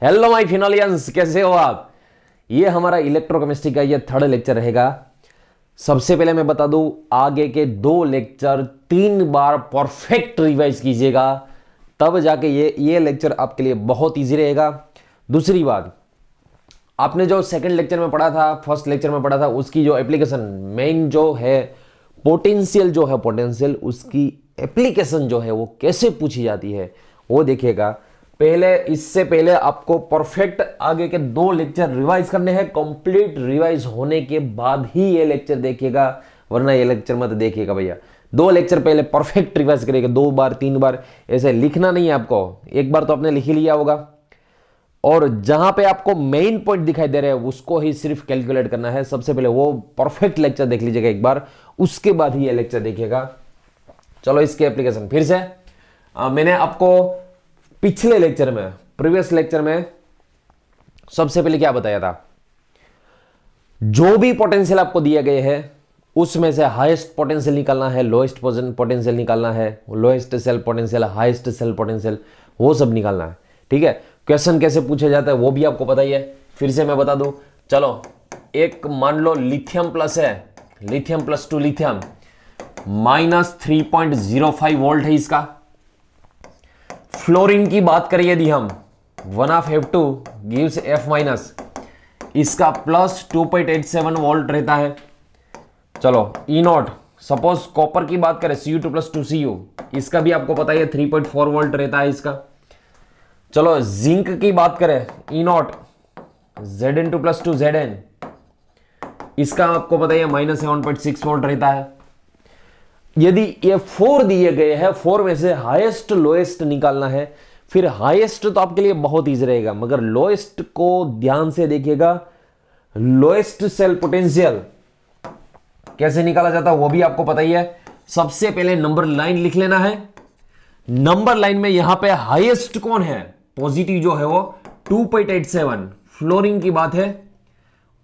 Hello my फिनोलियंस, कैसे हो आप। ये हमारा इलेक्ट्रोकेमिस्ट्री का ये थर्ड लेक्चर रहेगा। सबसे पहले मैं बता दूं, आगे के 2 लेक्चर 3 बार परफेक्ट रिवाइज कीजिएगा, तब जाके ये लेक्चर आपके लिए बहुत इजी रहेगा। दूसरी बात, आपने जो सेकंड लेक्चर में पढ़ा था, फर्स्ट लेक्चर में पढ़ा था, उसकी जो एप्लीकेशन मेन जो है, पोटेंशियल उसकी एप्लीकेशन जो है वो कैसे पूछी जाती है वो देखिएगा। पहले, इससे पहले आपको परफेक्ट आगे के 2 लेक्चर रिवाइज करने हैं। कंप्लीट रिवाइज होने के बाद ही ये लेक्चर देखिएगा, वरना ये लेक्चर मत देखिएगा भैया। 2 लेक्चर पहले परफेक्ट रिवाइज करिएगा, 2 बार 3 बार ऐसे लिखना नहीं है आपको। एक बार तो आपने लिख ही लिया होगा, और जहां पे आपको मेन पॉइंट दिखाई दे रहे हैं उसको ही सिर्फ कैलकुलेट करना है। सबसे पहले वो परफेक्ट लेक्चर देख लीजिएगा एक बार, उसके बाद ही ये लेक्चर देखिएगा। चलो इसके एप्लीकेशन फिर से। मैंने आपको पिछले लेक्चर में, प्रीवियस लेक्चर में सबसे पहले क्या बताया था, जो भी पोटेंशियल आपको दिए गए हैं उसमें से हाईएस्ट पोटेंशियल निकालना है, लोएस्ट पोटेंशियल निकालना है, lowest cell potential, highest cell potential, वो सब निकालना है। ठीक है, क्वेश्चन कैसे पूछा जाता है वो भी आपको पता ही है। फिर से मैं बता दूं, चलो एक मान लो लिथियम प्लस है, lithium plus two lithium, -3.05 volt है इसका। फ्लोरीन की बात करें यदि हम, 1F2 गिव्स F-, इसका +2.87 वोल्ट रहता है। चलो E0, सपोज कॉपर की बात करें, Cu2+2Cu, इसका भी आपको पता है 3.4 वोल्ट रहता है इसका। चलो जिंक की बात करें, E0 Zn2+2Zn, इसका आपको पता है -7.6 वोल्ट रहता है। यदि ये 4 दिए गए हैं, 4 में से हाईएस्ट लोएस्ट निकालना है, फिर हाईएस्ट तो आपके लिए बहुत इजी रहेगा, मगर लोएस्ट को ध्यान से देखिएगा। लोएस्ट सेल पोटेंशियल कैसे निकाला जाता है वो भी आपको पता ही है। सबसे पहले नंबर लाइन लिख लेना है। नंबर लाइन में यहां पे हाईएस्ट कौन है, पॉजिटिव जो है वो 2.87, फ्लोरीन की बात है।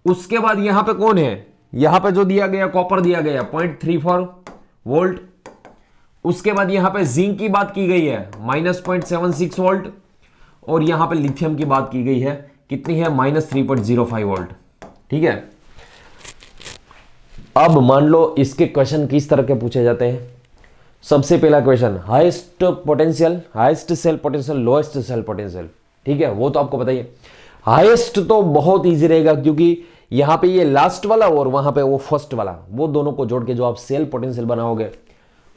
उसके बाद यहां पे कौन है, यहां पे जो दिया गया कॉपर दिया गया 0.34 वोल्ट। उसके बाद यहां पे जिंक की बात की गई है -0.76 वोल्ट, और यहां पे लिथियम की बात की गई है, कितनी है, -3.05 वोल्ट। ठीक है, अब मान लो इसके क्वेश्चन किस तरह के पूछे जाते हैं। सबसे पहला question, highest potential, highest cell potential, lowest cell potential. ठीक है, वो तो आपको पता ही है। हाईएस्ट तो बहुत इजी रहेगा, क्योंकि यहां पे ये लास्ट वाला और वहां पे वो फर्स्ट वाला, वो दोनों को जोड़ के जो आप सेल पोटेंशियल बनाओगे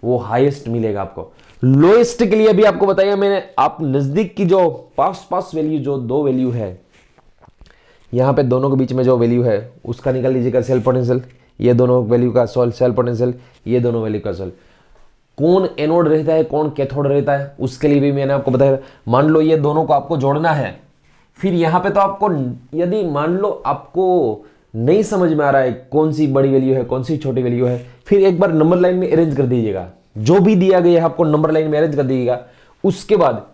वो हाईएस्ट मिलेगा आपको। लोएस्ट के लिए भी आपको बताया मैंने, आप नजदीक की जो पास वैल्यू, जो 2 वैल्यू है यहां पे, दोनों के बीच में जो वैल्यू है उसका निकाल लीजिएगा सेल पोटेंशियल। ये दोनों वैल्यू का सेल पोटेंशियल, ये दोनों वैल्यू का सेल। कौन एनोड रहता है, कौन कैथोड रहता है, उसके लिए भी मैंने आपको बताया। मान लो ये दोनों को आपको जोड़ना है, फिर यहां पे तो आपको, यदि मान लो आपको नहीं समझ में आ रहा है कौन सी बड़ी वैल्यू है कौन सी छोटी वैल्यू है, फिर एक बार नंबर लाइन में अरेंज कर दीजिएगा। जो भी दिया गया है आपको नंबर लाइन में अरेंज कर दीजिएगा। उसके बाद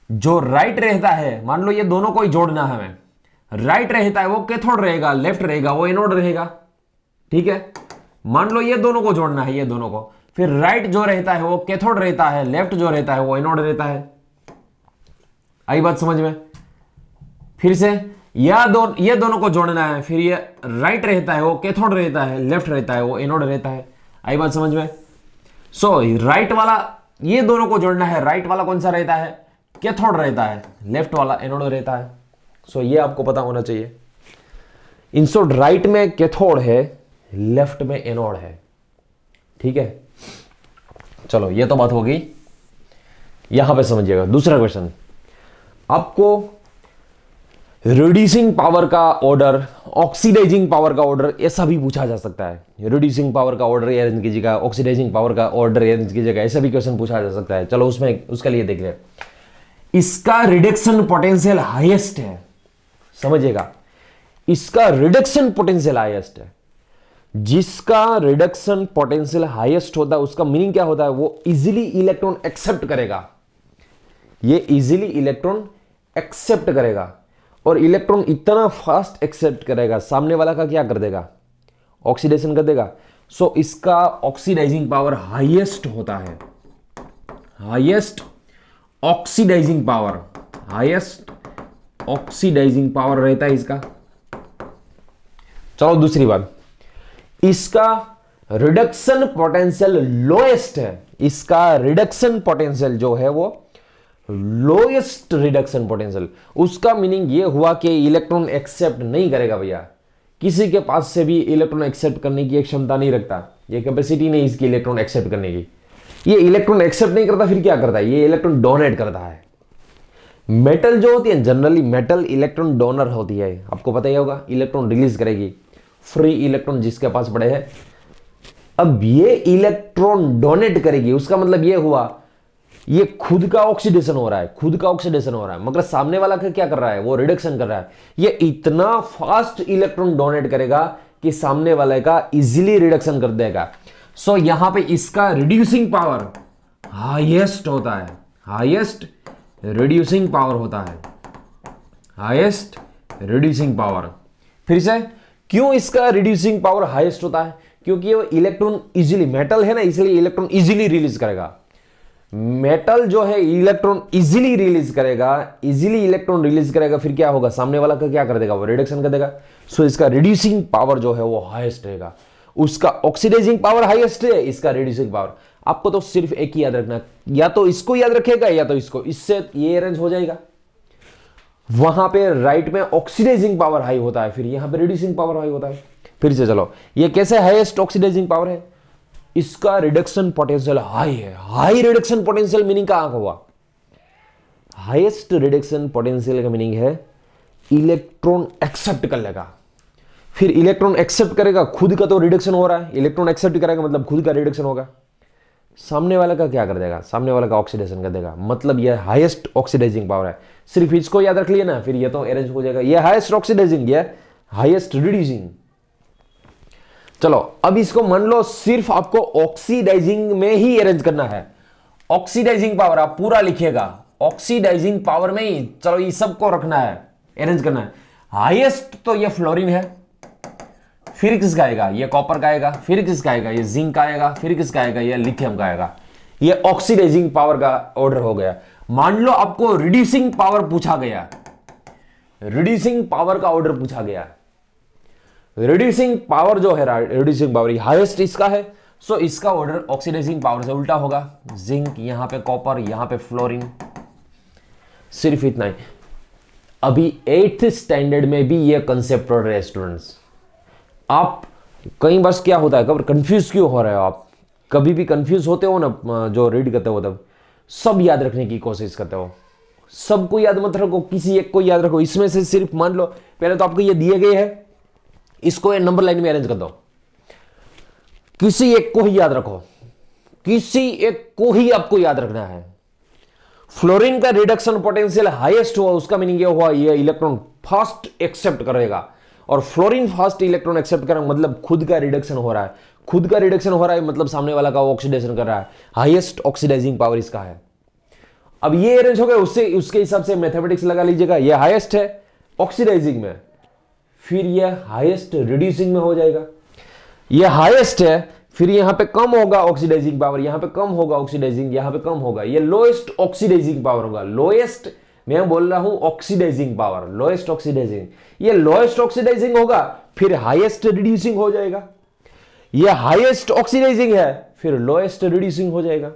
जो राइट रहता है, मान लो ये दोनों को ही जोड़ना है हमें, राइट रहता है वो कैथोड रहेगा, लेफ्ट रहेगा वो एनोड रहेगा। ठीक है, मान लो ये दोनों को जोड़ना है, ये दोनों को, फिर राइट जो रहता है वो कैथोड रहता है, लेफ्ट जो रहता है वो एनोड रहता है। आई बात समझ में। फिर से ये दोनों को जोड़ना है, फिर ये राइट रहता है वो कैथोड रहता है, लेफ्ट रहता है वो एनोड रहता है। आई बात समझ में। सो राइट वाला, ये दोनों को जोड़ना है, राइट वाला कौन सा रहता है, कैथोड रहता है, लेफ्ट वाला एनोड रहता है। सो ये आपको पता होना चाहिए। इंस्टेड राइट में कैथोड है, लेफ्ट में एनोड है। ठीक है, चलो ये तो बात हो गई, यहां पे समझिएगा। दूसरा क्वेश्चन, आपको रिड्यूसिंग पावर का ऑर्डर, ऑक्सीडाइजिंग पावर का ऑर्डर, ऐसा भी पूछा जा सकता है। रिड्यूसिंग पावर का ऑर्डर अरेंज कीजिएगा, ऑक्सीडाइजिंग पावर का ऑर्डर अरेंज कीजिएगा, ऐसा भी क्वेश्चन पूछा जा सकता है। चलो उसमें, उसके लिए देख ले, इसका रिडक्शन पोटेंशियल हाईएस्ट है, समझिएगा, इसका रिडक्शन पोटेंशियल हाईएस्ट है। जिसका रिडक्शन पोटेंशियल हाईएस्ट होता है उसका मीनिंग क्या होता है, वो इजीली इलेक्ट्रॉन एक्सेप्ट करेगा, ये इजीली इलेक्ट्रॉन एक्सेप्ट करेगा, और इलेक्ट्रॉन इतना फास्ट एक्सेप्ट करेगा, सामने वाला का क्या कर देगा, ऑक्सीडेशन कर देगा। सो इसका ऑक्सीडाइजिंग पावर हाईएस्ट होता है, highest oxidising power, highest oxidising power रहता है इसका। चलो दूसरी बात, इसका रिडक्शन पोटेंशियल लोएस्ट है। इसका रिडक्शन पोटेंशियल जो है वो लोएस्ट रिडक्शन पोटेंशियल। उसका मीनिंग ये हुआ कि इलेक्ट्रॉन एक्सेप्ट नहीं करेगा भैया, किसी के पास से भी इलेक्ट्रॉन एक्सेप्ट करने की एक क्षमता नहीं रखता, ये कैपेसिटी नहीं इसकी इलेक्ट्रॉन एक्सेप्ट करने की। ये इलेक्ट्रॉन एक्सेप्ट नहीं करता, फिर क्या करता है, ये इलेक्ट्रॉन डोनेट करता है। मेटल जो होती है जनरली मेटल इलेक्ट्रॉन डोनर होती है, आपको पता ही होगा, इलेक्ट्रॉन रिलीज करेगी, फ्री इलेक्ट्रॉन जिसके पास पड़े हैं। अब ये इलेक्ट्रॉन डोनेट करेगी, उसका मतलब ये हुआ ये खुद का ऑक्सीडेशन हो रहा है, खुद का ऑक्सीडेशन हो रहा है, मगर सामने वाला का क्या कर रहा है, वो रिडक्शन कर रहा है। ये इतना फास्ट इलेक्ट्रॉन डोनेट करेगा कि सामने वाले का इजीली रिडक्शन कर देगा। सो यहां पे इसका रिड्यूसिंग पावर हाईएस्ट होता है, हाईएस्ट रिड्यूसिंग पावर होता है, हाईएस्ट रिड्यूसिंग पावर। फिर से क्यों इसका रिड्यूसिंग पावर हाईएस्ट होता है, क्योंकि वो इलेक्ट्रॉन इजीली, मेटल है ना इसलिए इलेक्ट्रॉन इजीली रिलीज करेगा। मेटल जो है इलेक्ट्रॉन इजीली रिलीज करेगा, इजीली इलेक्ट्रॉन रिलीज करेगा, फिर क्या होगा, सामने वाला का क्या कर देगा, वो रिडक्शन कर देगा। सो इसका रिड्यूसिंग पावर जो है वो हाईएस्ट रहेगा। उसका ऑक्सीडाइजिंग पावर हाईएस्ट है, इसका रिड्यूसिंग पावर। आपको तो सिर्फ एक ही याद रखना, या तो इसको याद रखेगा या तो इसको, इससे ये अरेंज हो जाएगा। वहां पे राइट में ऑक्सीडाइजिंग पावर हाई होता है, फिर यहां पे रिड्यूसिंग पावर हाई होता है। फिर से चलो, ये कैसे हाईएस्ट ऑक्सीडाइजिंग पावर है, इसका रिडक्शन पोटेंशियल हाई है। हाई रिडक्शन पोटेंशियल मीनिंग का हुआ, हाईएस्ट रिडक्शन पोटेंशियल का मीनिंग है इलेक्ट्रॉन एक्सेप्ट कर लेगा। फिर इलेक्ट्रॉन एक्सेप्ट करेगा, खुद का तो रिडक्शन हो रहा है, इलेक्ट्रॉन एक्सेप्ट करेगा मतलब खुद का रिडक्शन होगा। सामने वाला का क्या कर देगा, सामने वाला का ऑक्सीडेशन कर देगा, मतलब यह हाईएस्ट ऑक्सीडाइजिंग पावर है। सिर्फ इसको याद रख लिया ना, फिर ये तो अरेंज हो जाएगा। यह हाईएस्ट ऑक्सीडाइजिंग, यह हाईएस्ट रिड्यूसिंग। चलो अब इसको मान लो सिर्फ आपको ऑक्सीडाइजिंग में ही अरेंज करना है। ऑक्सीडाइजिंग पावर आप पूरा लिखिएगा, ऑक्सीडाइजिंग पावर में ही, चलो ये सबको रखना है, अरेंज करना है। हाईएस्ट तो ये फ्लोरीन है, फिर किसका आएगा, ये कॉपर का आएगा, फिर किसका आएगा, ये जिंक का आएगा, फिर किसका आएगा, ये लिथियम का आएगा। ये ऑक्सीडाइजिंग पावर का ऑर्डर हो गया। मान लो आपको रिड्यूसिंग पावर पूछा गया, रिड्यूसिंग पावर का ऑर्डर पूछा गया। रिड्यूसिंग पावर जो है, रिड्यूसिंग पावर हाईएस्ट इसका है, सो इसका ऑर्डर ऑक्सीडाइजिंग पावर से उल्टा होगा। जिंक, यहां पे कॉपर, यहां पे फ्लोरीन, सिर्फ इतना ही। अभी 8th स्टैंडर्ड में भी ये कंसेप्ट पढ़ रहे हैं स्टूडेंट्स। आप कई बार क्या होता है, कब कंफ्यूज क्यों हो रहे हो आप, कभी भी कंफ्यूज होते हो ना जो रीड करते हो, तब सब याद रखने की कोशिश करते हो। सबको याद मत रखो, किसी एक को याद रखो। इसमें से सिर्फ मान लो पहले तो आपको ये दिए गए हैं, इसको ये नंबर लाइन में अरेंज कर दो, किसी एक को ही याद रखो, किसी एक को ही आपको याद रखना है। फ्लोरीन का रिडक्शन पोटेंशियल हाईएस्ट हुआ, उसका मीनिंग ये हुआ ये इलेक्ट्रॉन फास्ट एक्सेप्ट करेगा, और फ्लोरीन फास्ट इलेक्ट्रॉन एक्सेप्ट करेगा मतलब खुद का रिडक्शन हो रहा है। खुद का रिडक्शन हो रहा है मतलब सामने वाला का ऑक्सीडेशन कर रहा है। हाईएस्ट ऑक्सीडाइजिंग पावर इसका है। अब ये अरेंज हो गया, उससे उसके हिसाब से मैथमेटिक्स लगा लीजिएगा। ये हाईएस्ट है ऑक्सीडाइजिंग में, फिर ये हाईएस्ट रिड्यूसिंग में हो जाएगा। ये हाईएस्ट है, फिर यहां पे कम होगा ऑक्सीडाइजिंग पावर, यहां पे कम होगा ऑक्सीडाइजिंग, यहां पे कम होगा। ये लोएस्ट ऑक्सीडाइजिंग पावर होगा। लोएस्ट मैं बोल रहा हूं ऑक्सीडाइजिंग पावर, लोएस्ट ऑक्सीडाइजिंग। ये लोएस्ट ऑक्सीडाइजिंग होगा, फिर हाईएस्ट रिड्यूसिंग हो जाएगा। ये हाईएस्ट ऑक्सीडाइजिंग है, फिर लोएस्ट रिड्यूसिंग हो जाएगा।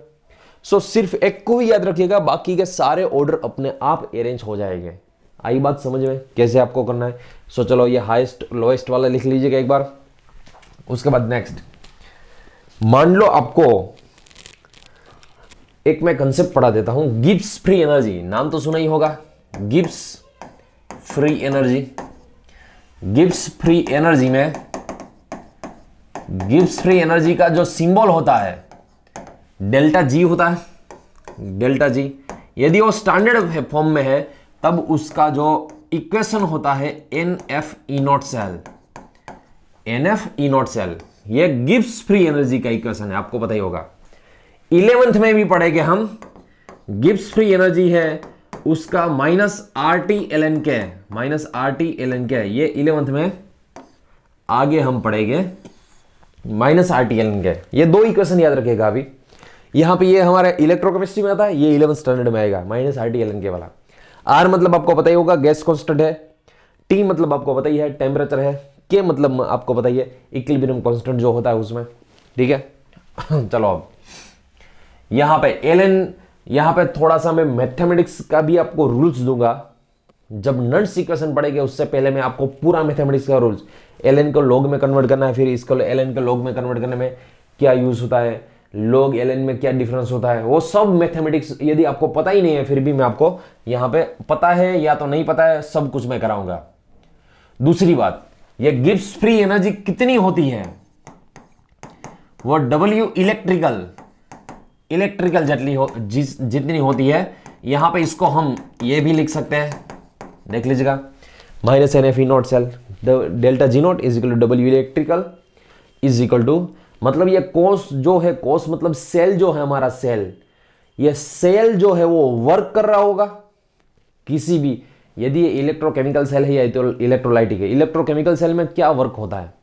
सो सिर्फ एक को ही याद रखिएगा, बाकी के सारे ऑर्डर अपने आप अरेंज हो जाएंगे। आई बात समझ में कैसे आपको करना है। सो चलो ये हाईएस्ट लोएस्ट वाला लिख लीजिएगा एक बार। उसके बाद नेक्स्ट, मान लो आपको एक मैं कंसेप्ट पढ़ा देता हूं, गिब्स फ्री एनर्जी। नाम तो सुना ही होगा, Gibbs free energy. Gibbs free energy में, गिब्स फ्री एनर्जी का जो सिंबल होता है डेल्टा जी होता है। डेल्टा जी यदि वो स्टैंडर्ड फॉर्म में है तब उसका जो इक्वेशन होता है NF E naught cell. NF E naught cell ये गिब्स फ्री एनर्जी का इक्वेशन है, आपको पता ही होगा। 11th में भी पढ़ेंगे हम। गिब्स फ्री एनर्जी है उसका -RT/ln K, -RT/ln K। ये 11th में आगे हम पढ़ेंगे -RT/ln K। ये दो इक्वेशन याद रखिएगा। अभी यहां पे ये हमारे इलेक्ट्रोकेमिस्ट्री में आता है, ये 11th स्टैंडर्ड में आएगा -RT/ln K वाला। आर मतलब आपको पता ही होगा गैस कांस्टेंट है, टी मतलब आपको पता ही है टेम्परेचर है, के मतलब आपको पता ही है इक्विलिब्रियम कांस्टेंट जो होता है उसमें, ठीक है। चलो अब यहां पे एलन, यहां पे थोड़ा सा मैं मैथमेटिक्स का भी आपको रूल्स दूंगा। जब नर्स इक्वेशन पढ़ेंगे उससे पहले मैं आपको पूरा मैथमेटिक्स का रूल्स, एलन को लॉग में कन्वर्ट करना है, फिर इसको एलन को लॉग में कन्वर्ट करने में क्या यूज होता है, लॉग एलन में क्या डिफरेंस होता है, वो सब मैथमेटिक्स यदि आपको पता ही नहीं है फिर भी मैं आपको यहां पे पता है या तो नहीं पता है सब कुछ मैं कराऊंगा। दूसरी बात, ये गिब्स फ्री एनर्जी कितनी होती है, वो W इलेक्ट्रिकल जितनी होती है। यहां पे इसको हम ये भी लिख सकते हैं, देख लीजिएगा, minus N F E naught cell delta G naught is equal to W electrical is equal to, मतलब ये कोस जो है, कोस मतलब सेल जो है हमारा सेल, ये सेल जो है वो वर्क कर रहा होगा किसी भी, यदि ये इलेक्ट्रोकेमिकल सेल है या इलेक्ट्रोलाइटिक है। इलेक्ट्रोकेमिकल सेल में क्या वर्क होता है,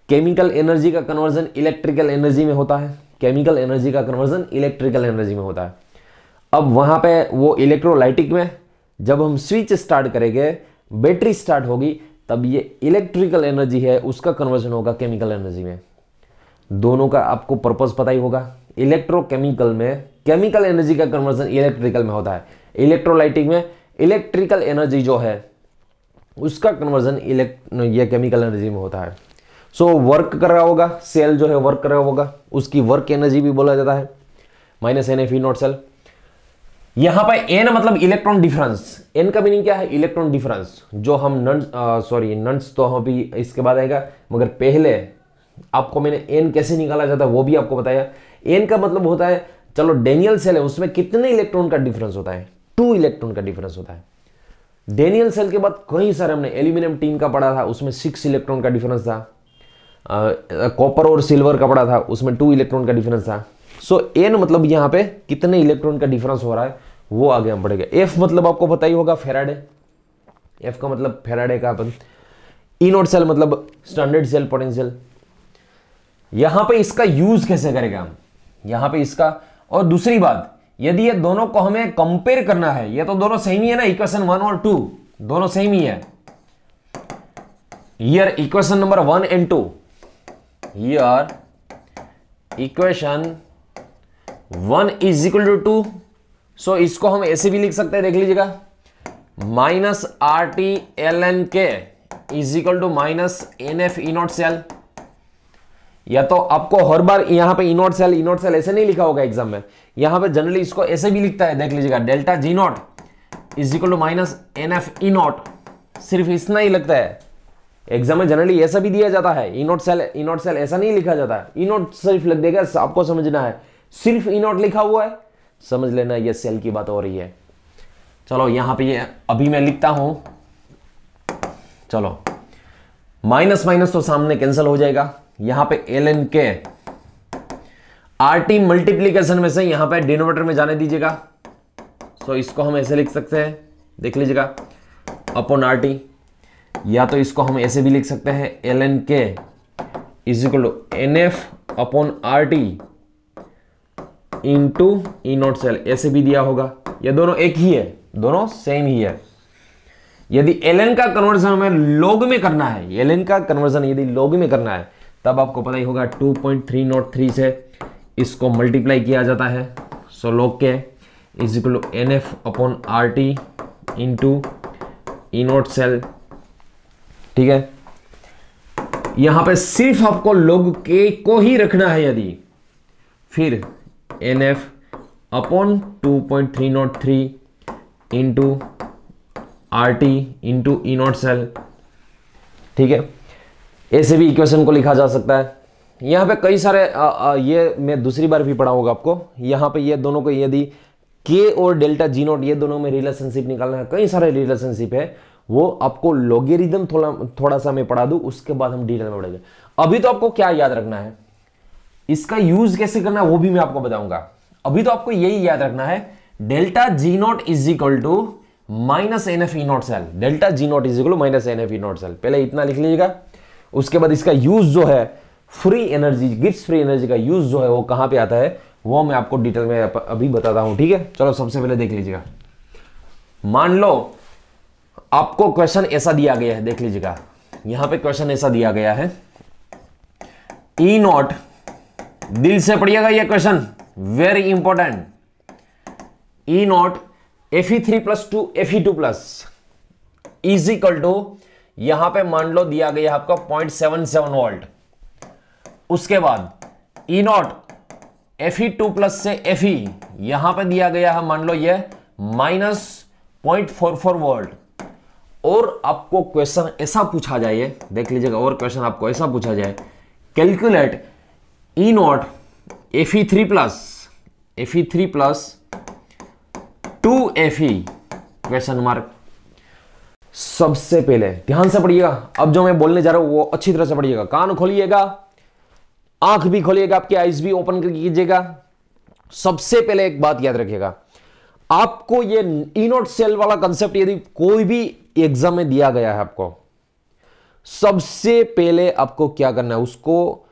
केमिकल एनर्जी का कन्वर्जन इलेक्ट्रिकल एनर्जी में होता है, केमिकल एनर्जी का कन्वर्जन इलेक्ट्रिकल एनर्जी में होता है। अब वहां पे वो इलेक्ट्रोलाइटिक में जब हम स्विच स्टार्ट करेंगे, बैटरी स्टार्ट होगी, तब ये इलेक्ट्रिकल एनर्जी है उसका कन्वर्जन होगा केमिकल एनर्जी में। दोनों का आपको पर्पस पता ही होगा, इलेक्ट्रोकेमिकल में केमिकल एनर्जी का कन्वर्जन इलेक्ट्रिकल में होता है, इलेक्ट्रोलाइटिक में इलेक्ट्रिकल एनर्जी जो है उसका कन्वर्जन ये केमिकल एनर्जी में होता है। सो वर्क कर रहा होगा, सेल जो है वर्क कर रहा होगा, उसकी वर्क एनर्जी भी बोला जाता है minus N F E naught cell. यहां पर एन मतलब इलेक्ट्रॉन डिफरेंस, एन का मीनिंग क्या है, इलेक्ट्रॉन डिफरेंस, जो हम नंस तो हम भी इसके बाद आएगा, मगर पहले आपको मैंने एन कैसे निकाला जाता है वो भी आपको बताया। एन का मतलब होता है, चलो डेनियल सेल है उसमें कितने इलेक्ट्रॉन का डिफरेंस होता है, 2 इलेक्ट्रॉन का डिफरेंस होता है। डेनियल सेल के बाद कई सारे हमने एल्यूमिनियम टीम का पढ़ा था, उसमें 6 इलेक्ट्रॉन का डिफरेंस था। कॉपर और सिल्वर का पढ़ा था, उसमें 2 इलेक्ट्रॉन का डिफरेंस था। सो एन मतलब यहां पे कितने इलेक्ट्रॉन का डिफरेंस हो रहा है वो आगे हम पढ़ेंगे। एफ मतलब आपको पता ही होगा फैराडे, एफ का मतलब फैराडे का अपन। ई नॉट सेल मतलब स्टैंडर्ड सेल पोटेंशियल। यहां पे इसका यूज कैसे करेगा हम, यहां पे इसका, और दूसरी बात, यदि ये दोनों को हमें कंपेयर करना है, ये तो दोनों सेम ही है ना, इक्वेशन 1 और 2 दोनों सेम ही है। Here equation number 1 and 2, here equation 1 is equal to 2। So इसको हम ऐसे भी लिख सकते हैं, देख लीजिएगा, minus R T L N K is equal to minus N F E naught cell. या तो आपको हर बार यहां पे ई नॉट सेल ऐसे नहीं लिखा होगा एग्जाम में, यहां पे जनरली इसको ऐसे भी लिखता है, देख लीजिएगा, delta G naught is equal to minus N F E naught, सिर्फ इतना ही लगता है। एग्जाम में जनरली ऐसा भी दिया जाता है, ई नॉट सेल ऐसा नहीं लिखा जाता है, ई नॉट सिर्फ लग देगा, आपको समझना है, सिर्फ ई नॉट लिखा हुआ है, समझ लेना ये सेल की बात हो रही है। चलो यहां पे ये अभी मैं लिखता हूं, चलो माइनस माइनस तो सामने कैंसिल हो जाएगा, यहां पे एल एन के आर टी मल्टीप्लीकेशन में से यहां पे डिनोमिनेटर में जाने दीजिएगा। सो इसको हम ऐसे लिख सकते हैं, देख लीजिएगा, अपॉन आर टी, या तो इसको हम ऐसे भी लिख सकते हैं, L N K is equal to N F upon R T into E naught cell, ऐसे भी दिया होगा। ये दोनों एक ही है, दोनों सेम ही है। यदि एल का कन्वर्जन हमें लॉग में करना है, एल का कन्वर्जन यदि लॉग में करना है, तब आपको पता ही होगा 2.303 से इसको मल्टीप्लाई किया जाता है। So log K is equal to N F upon R T into E naught cell, ठीक है। यहां पे सिर्फ आपको लॉग के को ही रखना है, यदि फिर N F upon 2.303 into R T into E naught cell, ठीक है। ऐसे भी इक्वेशन को लिखा जा सकता है। यहां पे कई सारे ये मैं दूसरी बार भी पढ़ाऊंगा आपको। यहां पे ये दोनों को यदि के और डेल्टा जी नॉट ये दोनों में रिलेशनशिप निकालना है, कई सारे रिलेशनशिप है, वो आपको लॉगरिथम थोड़ा सा मैं पढ़ा दूं, उसके बाद हम डिटेल में पढ़ेंगे। अभी तो आपको क्या याद रखना है, इसका यूज कैसे करना है वो भी मैं आपको बताऊंगा। अभी तो आपको यही याद रखना है, delta G naught is equal to minus N F E naught cell, delta G naught is equal to minus N F E naught cell, पहले इतना लिख लीजिएगा। उसके बाद इसका यूज जो है free energy, Gibbs free energy का यूज जो है वो कहां पे आता है वो मैं आपको डिटेल में अभी बताता हूं, ठीक है। चलो सबसे पहले देख लीजिएगा, मान लो आपको क्वेश्चन ऐसा दिया गया है, देख लीजिएगा यहां पे क्वेश्चन ऐसा दिया गया है, ई नॉट, दिल से पढ़िएगा ये question very important, E naught Fe3 plus 2 Fe2 plus is equal to, यहां पे मान लो दिया गया आपका 0.77 वोल्ट, उसके बाद ई नॉट Fe2 प्लस से Fe यहां पे दिया गया है मान लो ये -0.44 वोल्ट, और आपको क्वेश्चन ऐसा पूछा जाए, देख लीजिएगा, और क्वेश्चन आपको ऐसा पूछा जाए, कैलकुलेट ई naught Fe3 plus 2 Fe question mark. सबसे पहले ध्यान से पढ़िएगा, अब जो मैं बोलने जा रहा हूं वो अच्छी तरह से पढ़िएगा, कान खोलिएगा, आंख भी खोलिएगा, आपकी आईज भी ओपन कीजिएगा। सबसे पहले एक बात याद रखिएगा, आपको ये ई नॉट सेल वाला कंसेप्ट यदि कोई भी एग्जाम में दिया गया है, आपको सबसे पहले आपको क्या करना है, उसको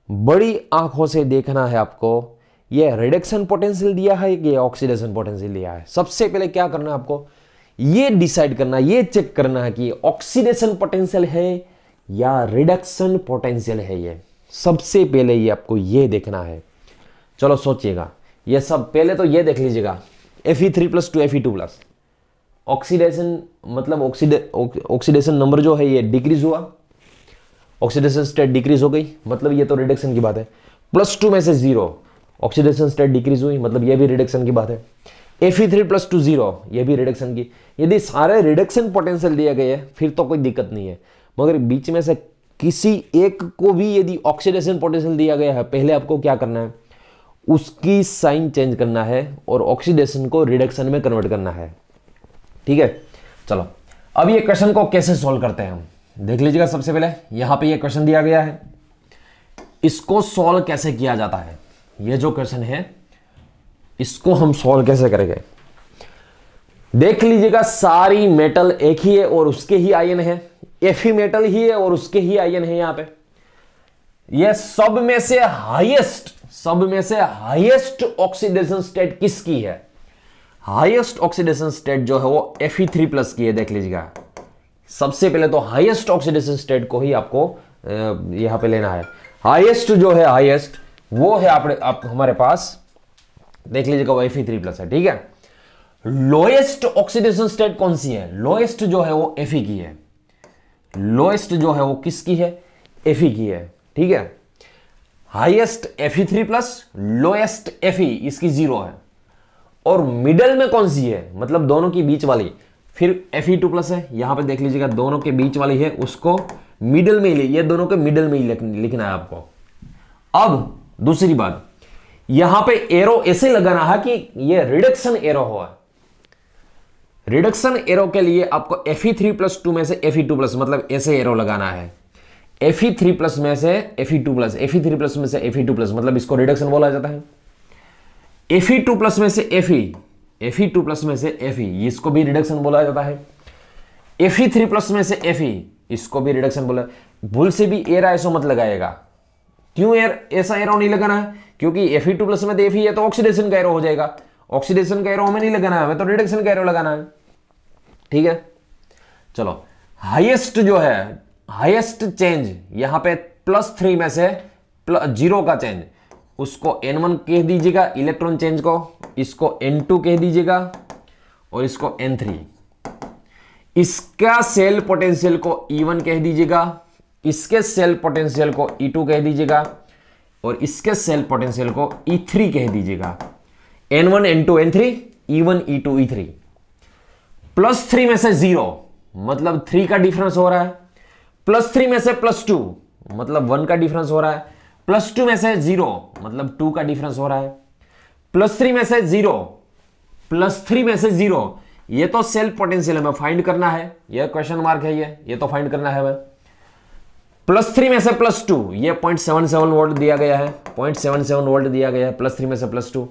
बड़ी आंखों से देखना है। आपको ये रिडक्शन पोटेंशियल दिया है कि ऑक्सीडेशन पोटेंशियल दिया है, सबसे पहले क्या करना है, आपको ये डिसाइड करना है, ये चेक करना है कि ऑक्सीडेशन पोटेंशियल है या रिडक्शन पोटेंशियल है। ये सबसे पहले ये आपको ये देखना है। चलो सोचिएगा, ये सब पहले तो ये देख लीजिएगा, Fe3 plus 2 Fe2 plus, oxidation मतलब ऑक्सीडेशन नंबर जो है ये डिक्रीज हुआ, ऑक्सीडेशन स्टेट डिक्रीज हो गई, मतलब ये तो रिडक्शन की बात है। +2 में से 0, ऑक्सीडेशन स्टेट डिक्रीज हुई, मतलब ये भी रिडक्शन की बात है। Fe3 प्लस 2 0, ये भी रिडक्शन की। यदि सारे रिडक्शन पोटेंशियल दिए गए हैं फिर तो कोई दिक्कत नहीं है, मगर बीच में से किसी एक को भी यदि ऑक्सीडेशन पोटेंशियल दिया गया है, पहले आपको क्या करना है, उसकी साइन चेंज करना है और ऑक्सीडेशन को रिडक्शन में कन्वर्ट करना है। ठीक है, चलो अब ये क्वेश्चन को कैसे सॉल्व करते हैं हम देख लीजिएगा। सबसे पहले यहां पे ये क्वेश्चन दिया गया है, इसको सॉल्व कैसे किया जाता है, ये जो क्वेश्चन है इसको हम सॉल्व कैसे करेंगे। देख लीजिएगा, सारी मेटल एक ही है और उसके ही आयन है, Fe मेटल ही है और उसके ही आयन है। यहां पे ये सब में से हाईएस्ट ऑक्सीडेशन स्टेट किसकी है, हाईएस्ट ऑक्सीडेशन स्टेट जो है वो Fe3 प्लस की है। देख लीजिएगा, सबसे पहले तो हाईएस्ट ऑक्सीडेशन स्टेट को ही आपको यहां पे लेना है। हाईएस्ट जो है, हाईएस्ट वो है आप हमारे पास, देख लीजिएगा वो Fe3 प्लस है। ठीक है, लोएस्ट ऑक्सीडेशन स्टेट कौन सी है, लोएस्ट जो है वो Fe की है, लोएस्ट जो है वो किसकी है, Fe की है। ठीक है, highest Fe3 plus, lowest Fe इसकी 0 है, और मिडल में कौन सी है, मतलब दोनों की बीच वाली, फिर Fe2 प्लस है। यहां पे देख लीजिएगा दोनों के बीच वाली है, उसको मिडल में ही, ये दोनों के मिडल में ही लिखना है आपको। अब दूसरी बात, यहां पे एरो ऐसे लगाना है कि ये रिडक्शन एरो हो। रिडक्शन एरो के लिए आपको Fe3 प्लस 2 में से Fe2 प्लस, मतलब ऐसे एरो लगाना है, Fe3 प्लस में से Fe2 प्लस, Fe3 प्लस में से Fe2 प्लस, मतलब इसको रिडक्शन बोला जाता है। Fe2 प्लस में से Fe2 प्लस में से Fe, इसको भी रिडक्शन बोला जाता है। Fe3 प्लस में से Fe, इसको भी रिडक्शन बोला। भूल से भी एरा ऐसा मत लगाएगा, क्यों ऐसा एरो नहीं लगाना है, क्योंकि Fe2 प्लस में Fe है तो ऑक्सीडेशन का एरो हो जाएगा, ऑक्सीडेशन का एरो हमें नहीं लगाना है, हमें तो रिडक्शन का एरो लगाना है। ठीक है, चलो हाईएस्ट जो है, हाईएस्ट चेंज यहां पे +3 में से 0 का चेंज, उसको N1 कह दीजिएगा, इलेक्ट्रॉन चेंज को, इसको N2 कह दीजिएगा और इसको N3। इसका सेल पोटेंशियल को E1 कह दीजिएगा, इसके सेल पोटेंशियल को E2 कह दीजिएगा और इसके सेल पोटेंशियल को E3 कह दीजिएगा। N1 N2 N3, E1 E2 E3। +3 में से 0, मतलब 3 का डिफरेंस हो रहा है, +3 में से +2, मतलब 1 का डिफरेंस हो रहा है, +2 में से 0, मतलब 2 का डिफरेंस हो रहा है, +3 में से 0, +3 में से 0, ये तो सेल्फ पोटेंशियल हमें फाइंड करना है, ये क्वेश्चन मार्क है, ये तो फाइंड करना है हमें। +3 में से +2, ये 0.77 वोल्ट दिया गया है, 0.77 वोल्ट दिया गया है, +3 में से +2,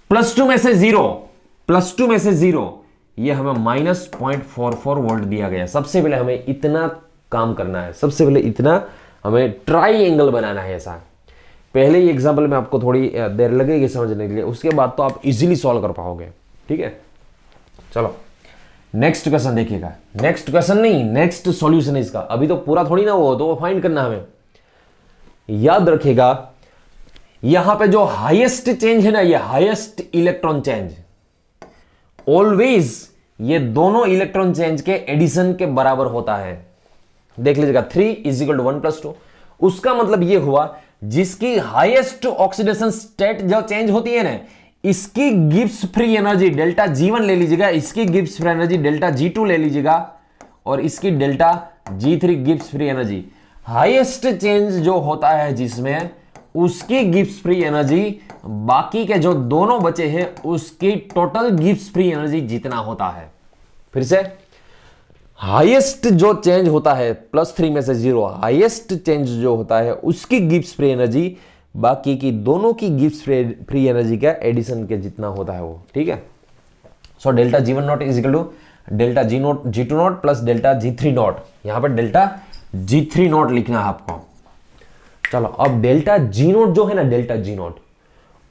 +2 में से 0, +2 में से 0, ये हमें -0.44 वोल्ट दिया गया है। सबसे पहले हमें इतना काम करना है, सबसे पहले इतना हमें ट्राइएंगल बनाना है। ऐसा पहले ही एग्जाम्पल में आपको थोड़ी देर लगेगी समझने के लिए, उसके बाद तो आप इजीली सॉल्व कर पाओगे। ठीक है, चलो नेक्स्ट क्वेश्चन देखिएगा, नेक्स्ट क्वेश्चन नहीं, नेक्स्ट सॉल्यूशन है इसका। अभी तो पूरा थोड़ी ना वो, तो वो फाइंड करना हमें। याद रखिएगा यहां पे जो हाईएस्ट चेंज है ना, ये हाईएस्ट इलेक्ट्रॉन चेंज, ऑलवेज ये दोनों इलेक्ट्रॉन चेंज के एडिशन के बराबर होता है। देख लीजिएगा 3 = 1 + 2। उसका मतलब ये हुआ जिसकी हाईएस्ट ऑक्सीडेशन स्टेट जो चेंज होती है ना, इसकी Gibbs free energy delta G1 ले लीजिएगा, इसकी Gibbs free energy delta G2 ले लीजिएगा, और इसकी delta G3 Gibbs free energy. Highest change जो होता है जिसमें, उसकी गिब्स फ्री एनर्जी बाकी के जो दोनों बचे हैं उसकी टोटल गिब्स फ्री एनर्जी जितना होता है। फिर से, हाईएस्ट जो चेंज होता है +3 में से 0, हाईएस्ट चेंज जो होता है उसकी गिब्स फ्री एनर्जी बाकी की दोनों की गिब्स फ्री एनर्जी का एडिशन के जितना होता है वो। ठीक है, so delta G1 not = delta G2 not plus delta G3 not. यहां पर डेल्टा G3 नॉट लिखना है आपको। चलो अब डेल्टा G नॉट जो है ना, डेल्टा G नॉट,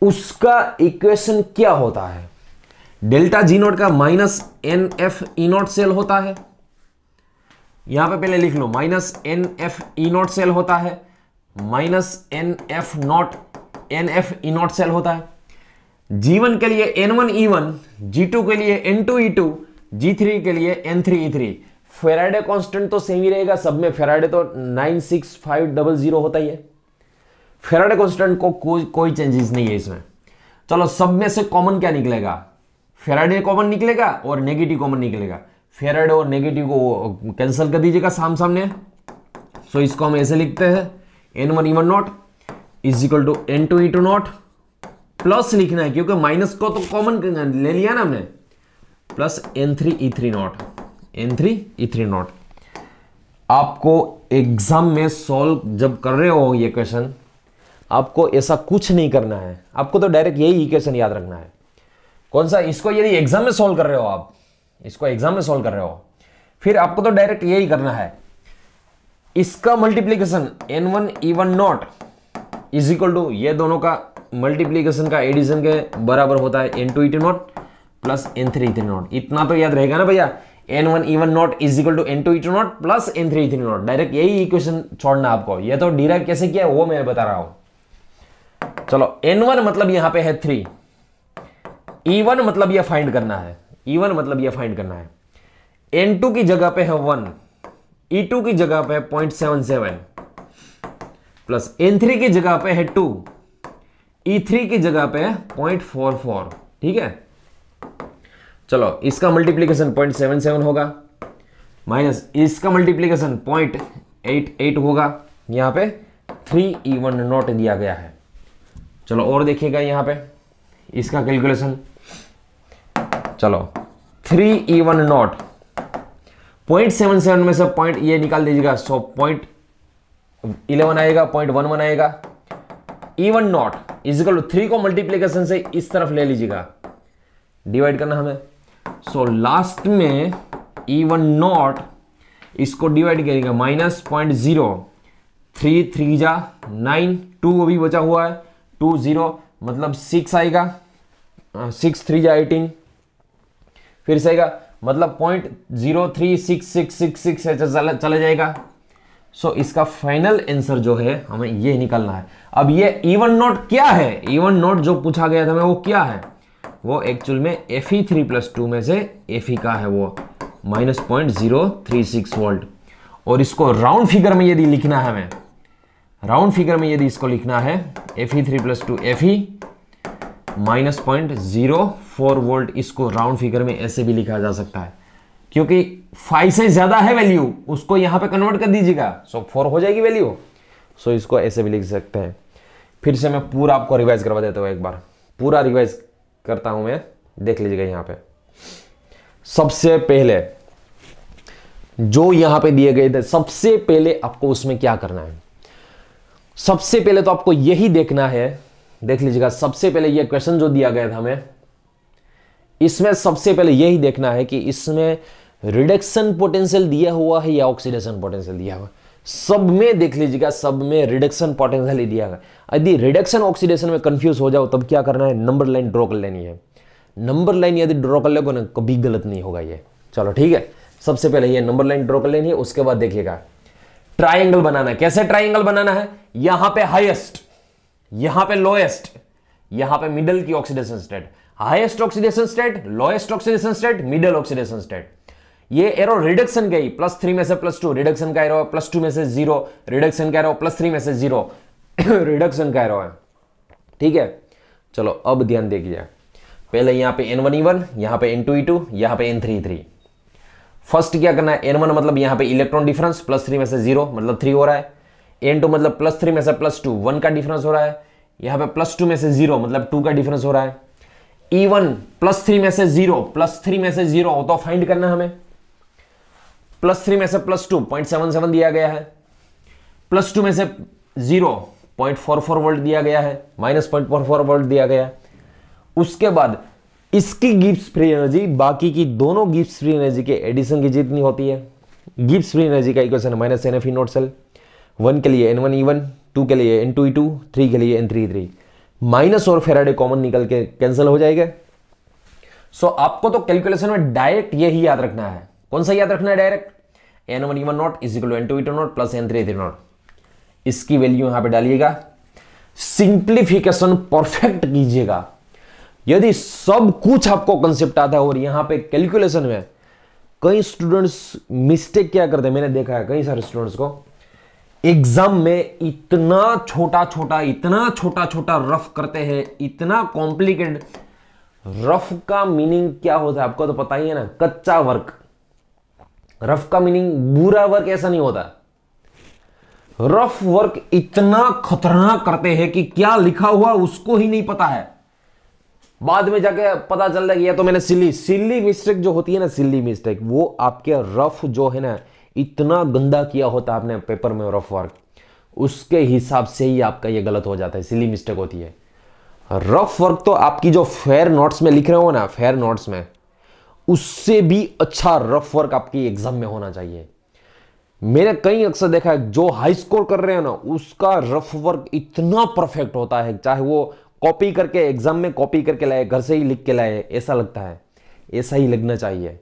उसका इक्वेशन क्या होता है? डेल्टा G नॉट का -NFE0 सेल होता है। यहां पे पहले लिख लो -NFE0 सेल होता है, -NFE0 सेल होता है। G1 के लिए N1E1, G2 के लिए N2E2, G3 के लिए N3E3। फेराडे कांस्टेंट तो सेम ही रहेगा सब में, फेराडे तो 96500 होता ही है। फेराडे कांस्टेंट को कोई चेंजेस नहीं है इसमें। चलो सब में से कॉमन क्या निकलेगा? फेराडे कॉमन निकलेगा और नेगेटिव कॉमन निकलेगा। फेराडे और नेगेटिव को कैंसिल कर दीजिएगा सामने। सो इसको हम ऐसे लिखते हैं N1E1 = N2E2 प्लस लिखना है क्योंकि माइनस को तो कॉमन ले लिया ना हमने, प्लस N3E3। आपको एग्जाम में सॉल्व जब कर रहे हो ये क्वेश्चन, आपको ऐसा कुछ नहीं करना है, आपको तो डायरेक्ट यही इक्वेशन याद रखना है। कौन सा? इसको यदि एग्जाम में सॉल्व कर रहे हो आप, इसको एग्जाम में सॉल्व कर रहे हो, फिर आपको तो डायरेक्ट यही करना है। इसका मल्टीप्लीकेशन N1E1 = ये दोनों का मल्टीप्लीकेशन का एडिशन के बराबर होता है N2E2 प्लस N3E3। इतना तो याद रहेगा ना भैया, N1E1 = N2E2 plus N3E3। Direct यही इक्वेशन छोड़ना आपको। ये तो डिराइव कैसे किया है वो मैं बता रहा हूं। चलो N1 मतलब यहां पे है 3, E1 मतलब ये फाइंड करना है, E1 मतलब ये फाइंड करना है। N2 की जगह पे है 1, E2 की जगह पे है 0.77 प्लस N3 की जगह पे है 2, E3 की जगह पे है 0.44। ठीक है, चलो इसका मल्टीप्लीकेशन 0.77 होगा, माइनस इसका मल्टीप्लीकेशन 0.88 होगा। यहां पे 3E1 दिया गया है। चलो और देखिएगा यहां पे इसका कैलकुलेशन। चलो 3E1 0.77 में से पॉइंट ये निकाल दीजिएगा, सो 0.11 आएगा, 0.11 आएगा। E1 = 3 को मल्टीप्लीकेशन से इस तरफ ले लीजिएगा, डिवाइड करना हमें। सो लास्ट में E1 इसको डिवाइड करिएगा, -0.0, 3 3 जा 9, 2 अभी बचा हुआ है, 2 0 मतलब 6 आएगा, 6 3 जा 18, फिर से आएगा मतलब 0.036666 ऐसे चला जाएगा। सो इसका फाइनल आंसर जो है हमें ये निकालना है। अब ये E1 क्या है? E1 जो पूछा गया था हमें वो क्या है? वो एक्चुअल में Fe3 + 2 में से Fe का है, वो -0.036 वोल्ट। और इसको राउंड फिगर में यदि लिखना है हमें, राउंड फिगर में यदि इसको लिखना है Fe3 + 2 Fe -0.04 वोल्ट, इसको राउंड फिगर में ऐसे भी लिखा जा सकता है क्योंकि 5 से ज्यादा है वैल्यू, उसको यहां पे कन्वर्ट कर दीजिएगा, सो 4 हो जाएगी वैल्यू। सो इसको ऐसे भी लिख सकते हैं। फिर से मैं पूरा आपको रिवाइज करवा देता हूं, एक बार पूरा रिवाइज करता हूं मैं, देख लीजिएगा। यहां पे सबसे पहले जो यहां पे दिए गए थे, सबसे पहले आपको उसमें क्या करना है? सबसे पहले तो आपको यही देखना है, देख लीजिएगा। सबसे पहले ये क्वेश्चन जो दिया गया था हमें, इसमें सबसे पहले यही देखना है कि इसमें रिडक्शन पोटेंशियल दिया हुआ है या ऑक्सीडेशन पोटेंशियल दिया हुआ है। सब में देख लीजिएगा, सब में रिडक्शन पोटेंशियल ही दिया गया। यदि रिडक्शन ऑक्सीडेशन में कंफ्यूज हो जाओ तब क्या करना है? नंबर लाइन ड्रॉ कर लेनी है। नंबर लाइन यदि ड्रॉ कर लोगे ना कभी गलत नहीं होगा ये। चलो ठीक है, सबसे पहले ये नंबर लाइन ड्रॉ कर लेनी है, उसके बाद देखिएगा ट्राइंगल बनाना है। कैसे ट्राइंगल बनाना है, यहां पे हाईएस्ट, यहां पे लोएस्ट, यहां पे मिडल की oxidation state, highest oxidation state, lowest oxidation state, middle oxidation state. ये एरो रिडक्शन गई, +3 में से +2, रिडक्शन का एरो, +2 में से 0, रिडक्शन का एरो, +3 में से 0, रिडक्शन का एरो है। ठीक है, चलो अब ध्यान देखिए, पहले यहां पे N1E1, यहां पे N2E2, यहां पे N3E3। फर्स्ट क्या करना है, N1 मतलब यहां पे इलेक्ट्रॉन डिफरेंस, +3 में से 0 मतलब 3 हो रहा है। N2 मतलब +3 में से +2 1 का डिफरेंस हो रहा है। यहां पे +2 में से 0 मतलब 2 का डिफरेंस हो रहा है। E1 +3 में से 0, +3 में से 0 हो तो फाइंड करना है हमें। +3 में से +2 0.77 दिया गया है, +2 में से 0 0.44 वोल्ट दिया गया है, -0.44 वोल्ट दिया गया है। उसके बाद इसकी गिब्स फ्री एनर्जी बाकी की दोनों गिब्स फ्री एनर्जी के एडिशन की जितनी होती है। गिब्स फ्री एनर्जी का इक्वेशन है -NFE नॉट सेल, 1 के लिए N1E1, 2 के लिए N2E2, 3 के लिए N3E3। माइनस और फेराडे कॉमन निकल के कैंसिल हो जाएगा। सो आपको तो कैलकुलेशन में डायरेक्ट यही याद रखना है। कौन सा याद रखना है direct, N1E1 naught is equal to N2E2 naught plus N3E3 naught. इसकी वैल्यू यहां पे डालिएगा, सिंप्लीफिकेशन परफेक्ट कीजिएगा। यदि सब कुछ आपको कंसेप्ट आता है और यहां पे कैलकुलेशन में कई स्टूडेंट्स मिस्टेक क्या करते हैं, मैंने देखा है कई सारे स्टूडेंट्स को एग्जाम में इतना छोटा छोटा रफ करते हैं, इतना कॉम्प्लिकेटेड। रफ का मीनिंग क्या होता है आपको तो पता ही है ना, कच्चा वर्क। रफ का मीनिंग बुरा वर्क ऐसा नहीं होता। रफ वर्क इतना खतरनाक करते हैं कि क्या लिखा हुआ उसको ही नहीं पता है। बाद में जाके पता चल रहा है ये तो मैंने सिल्ली मिस्टेक जो होती है ना, सिल्ली मिस्टेक, वो आपके रफ जो है ना इतना गंदा किया होता है आपने पेपर में रफ वर्क, उसके हिसाब से ही आपका ये गलत हो जाता है, सिल्ली मिस्टेक होती है। रफ वर्क तो आपकी जो फेयर नोट्स में लिख रहे हो ना, फेयर नोट्स में, उससे भी अच्छा रफ वर्क आपकी एग्जाम में होना चाहिए। मैंने कई अक्सर देखा है जो हाई स्कोर कर रहे हैं ना, उसका रफ वर्क इतना परफेक्ट होता है, चाहे वो कॉपी करके एग्जाम में कॉपी करके लाए, घर से ही लिख के लाए, ऐसा लगता है। ऐसा ही लगना चाहिए।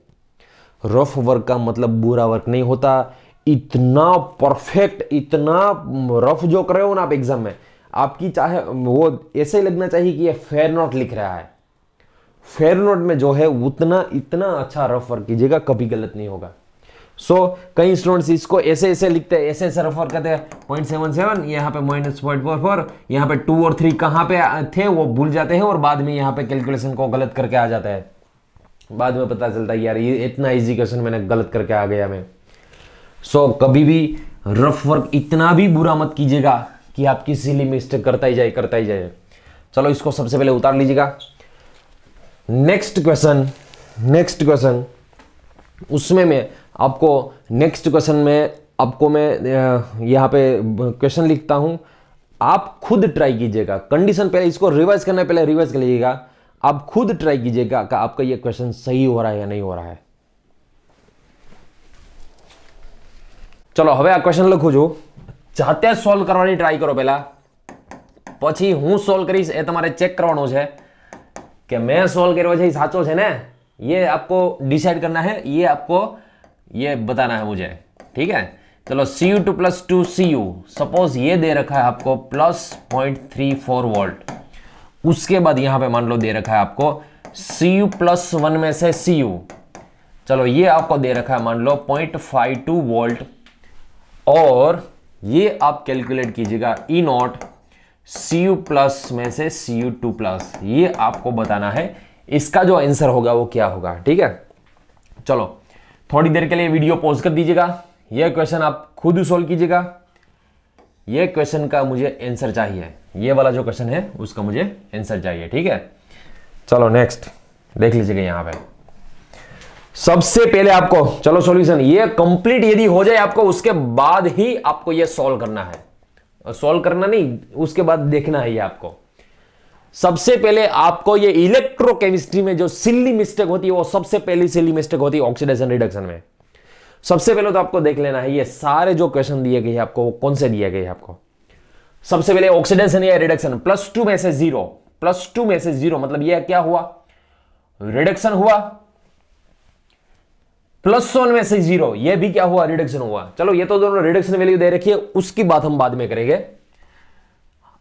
रफ वर्क का मतलब बुरा वर्क नहीं होता। इतना परफेक्ट, इतना रफ जो कर रहे हो ना आप एग्जाम में, आपकी चाहे वो ऐसे ही लगना चाहिए कि ये फेयर नोट लिख रहा है। फेयर नोट में जो है उतना इतना अच्छा रफ वर्क कीजिएगा, कभी गलत नहीं होगा। कई स्टूडेंट्स इसको ऐसे ऐसे लिखते हैं, ऐसे ऐसे रफ वर्क करते हैं, 0.77 यहाँ पे -0.44, यहाँ पे 2 और 3 कहाँ पे थे वो भूल जाते हैं और बाद में यहाँ पे कैलकुलेशन को गलत करके आ जाता है। बाद में पता चलता है यार ये इतना इजी क्वेश्चन मैंने गलत करके आ गया मैं। कभी भी रफ वर्क इतना भी बुरा मत कीजिएगा कि आप किसी लिए मिस्टेक करता ही जाए। चलो इसको सबसे पहले उतार लीजिएगा। नेक्स्ट क्वेश्चन उसमें मैं आपको नेक्स्ट क्वेश्चन में आपको मैं यहाँ पे क्वेश्चन लिखता हूं, आप खुद ट्राई कीजिएगा। कंडीशन पहले इसको रिवाइज करना है, पहले रिवाइज कर लीजिएगा। आप खुद ट्राई कीजिएगा कि आपका ये क्वेश्चन सही हो रहा है या नहीं हो रहा है। चलो હવે આ ક્વેશ્ચન લખું છું, જાતે સોલ્વ કરવાની ટ્રાય કરો પહેલા, પછી હું સોલ્વ કરીશ એ તમારે ચેક કરવાનો છે કે મેં સોલ્વ કર્યો છે એ સાચો છે ને, ये आपको डिसाइड करना है, ये आपको ये बताना है मुझे। ठीक है, चलो Cu2 + 2Cu, सपोज ये दे रखा है आपको +0.34 वोल्ट। उसके बाद यहां पे मान लो दे रखा है आपको Cu + 1 में से Cu, चलो ये आपको दे रखा है मान लो 0.52 वोल्ट। और ये आप कैलकुलेट कीजिएगा E0 Cu+ में से Cu2+, ये आपको बताना है। इसका जो आंसर होगा वो क्या होगा। ठीक है, चलो थोड़ी देर के लिए वीडियो पॉज कर दीजिएगा, ये क्वेश्चन आप खुद सोल्व कीजिएगा। ये क्वेश्चन का मुझे आंसर चाहिए, ये वाला जो क्वेश्चन है उसका मुझे आंसर चाहिए। ठीक है, चलो नेक्स्ट देख लीजिएगा। यहां पे सबसे पहले आपको चलो सॉल्यूशन ये कंप्लीट यदि हो जाए आपको, उसके बाद ही आपको ये सॉल्व करना है। सॉल्व करना नहीं, उसके बाद देखना है ये आपको। सबसे पहले आपको ये इलेक्ट्रोकेमिस्ट्री में जो सिली मिस्टेक होती है, वो सबसे पहली सिली मिस्टेक होती है ऑक्सीडेशन रिडक्शन में। सबसे पहले तो आपको देख लेना है ये सारे जो क्वेश्चन दिए गए आपको वो कौन से दिए गए आपको। सबसे पहले ऑक्सीडेशन या रिडक्शन, +2 में से 0, +2 में से 0 मतलब ये क्या हुआ, रिडक्शन हुआ, +1 में से 0, ये भी क्या हुआ, रिडक्शन हुआ। चलो ये तो दोनों रिडक्शन वैल्यू दे रखी है, उसकी बात हम बाद में करेंगे।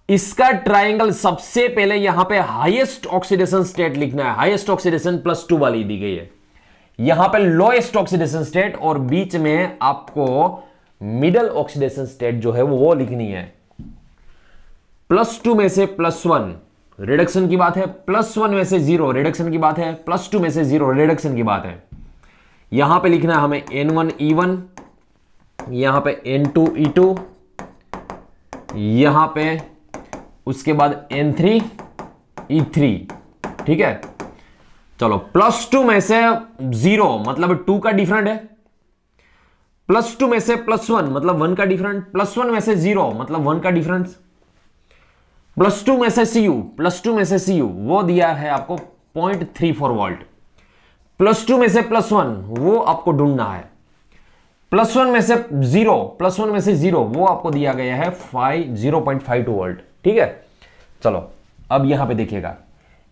इसका ट्राइंगल सबसे पहले यहां पे हाईएस्ट ऑक्सीडेशन स्टेट लिखना है, हाईएस्ट ऑक्सीडेशन +2 वाली दी गई है, यहां पे लोएस्ट ऑक्सीडेशन स्टेट, और बीच में आपको मिडल ऑक्सीडेशन स्टेट जो है वो लिखनी है। +2 में से +1 रिडक्शन की बात है, +1 में से 0 रिडक्शन की बात है, +2 में से 0 रिडक्शन की बात है। यहां पे लिखना है हमें N1 E1, यहां पे N2 E2, यहां पे उसके बाद N3 E3, ठीक है। चलो +2 में से 0 मतलब 2 का डिफरेंट है, +2 में से +1 मतलब 1 का डिफरेंट, +1 में से 0 मतलब 1 का डिफरेंस, +2 में से CU वो दिया है आपको 0.34 वोल्ट, +2 में से +1 वो आपको ढूंढना है, +1 में से 0 वो आपको दिया गया है 0.52 वोल्ट, ठीक है। चलो अब यहां पे देखिएगा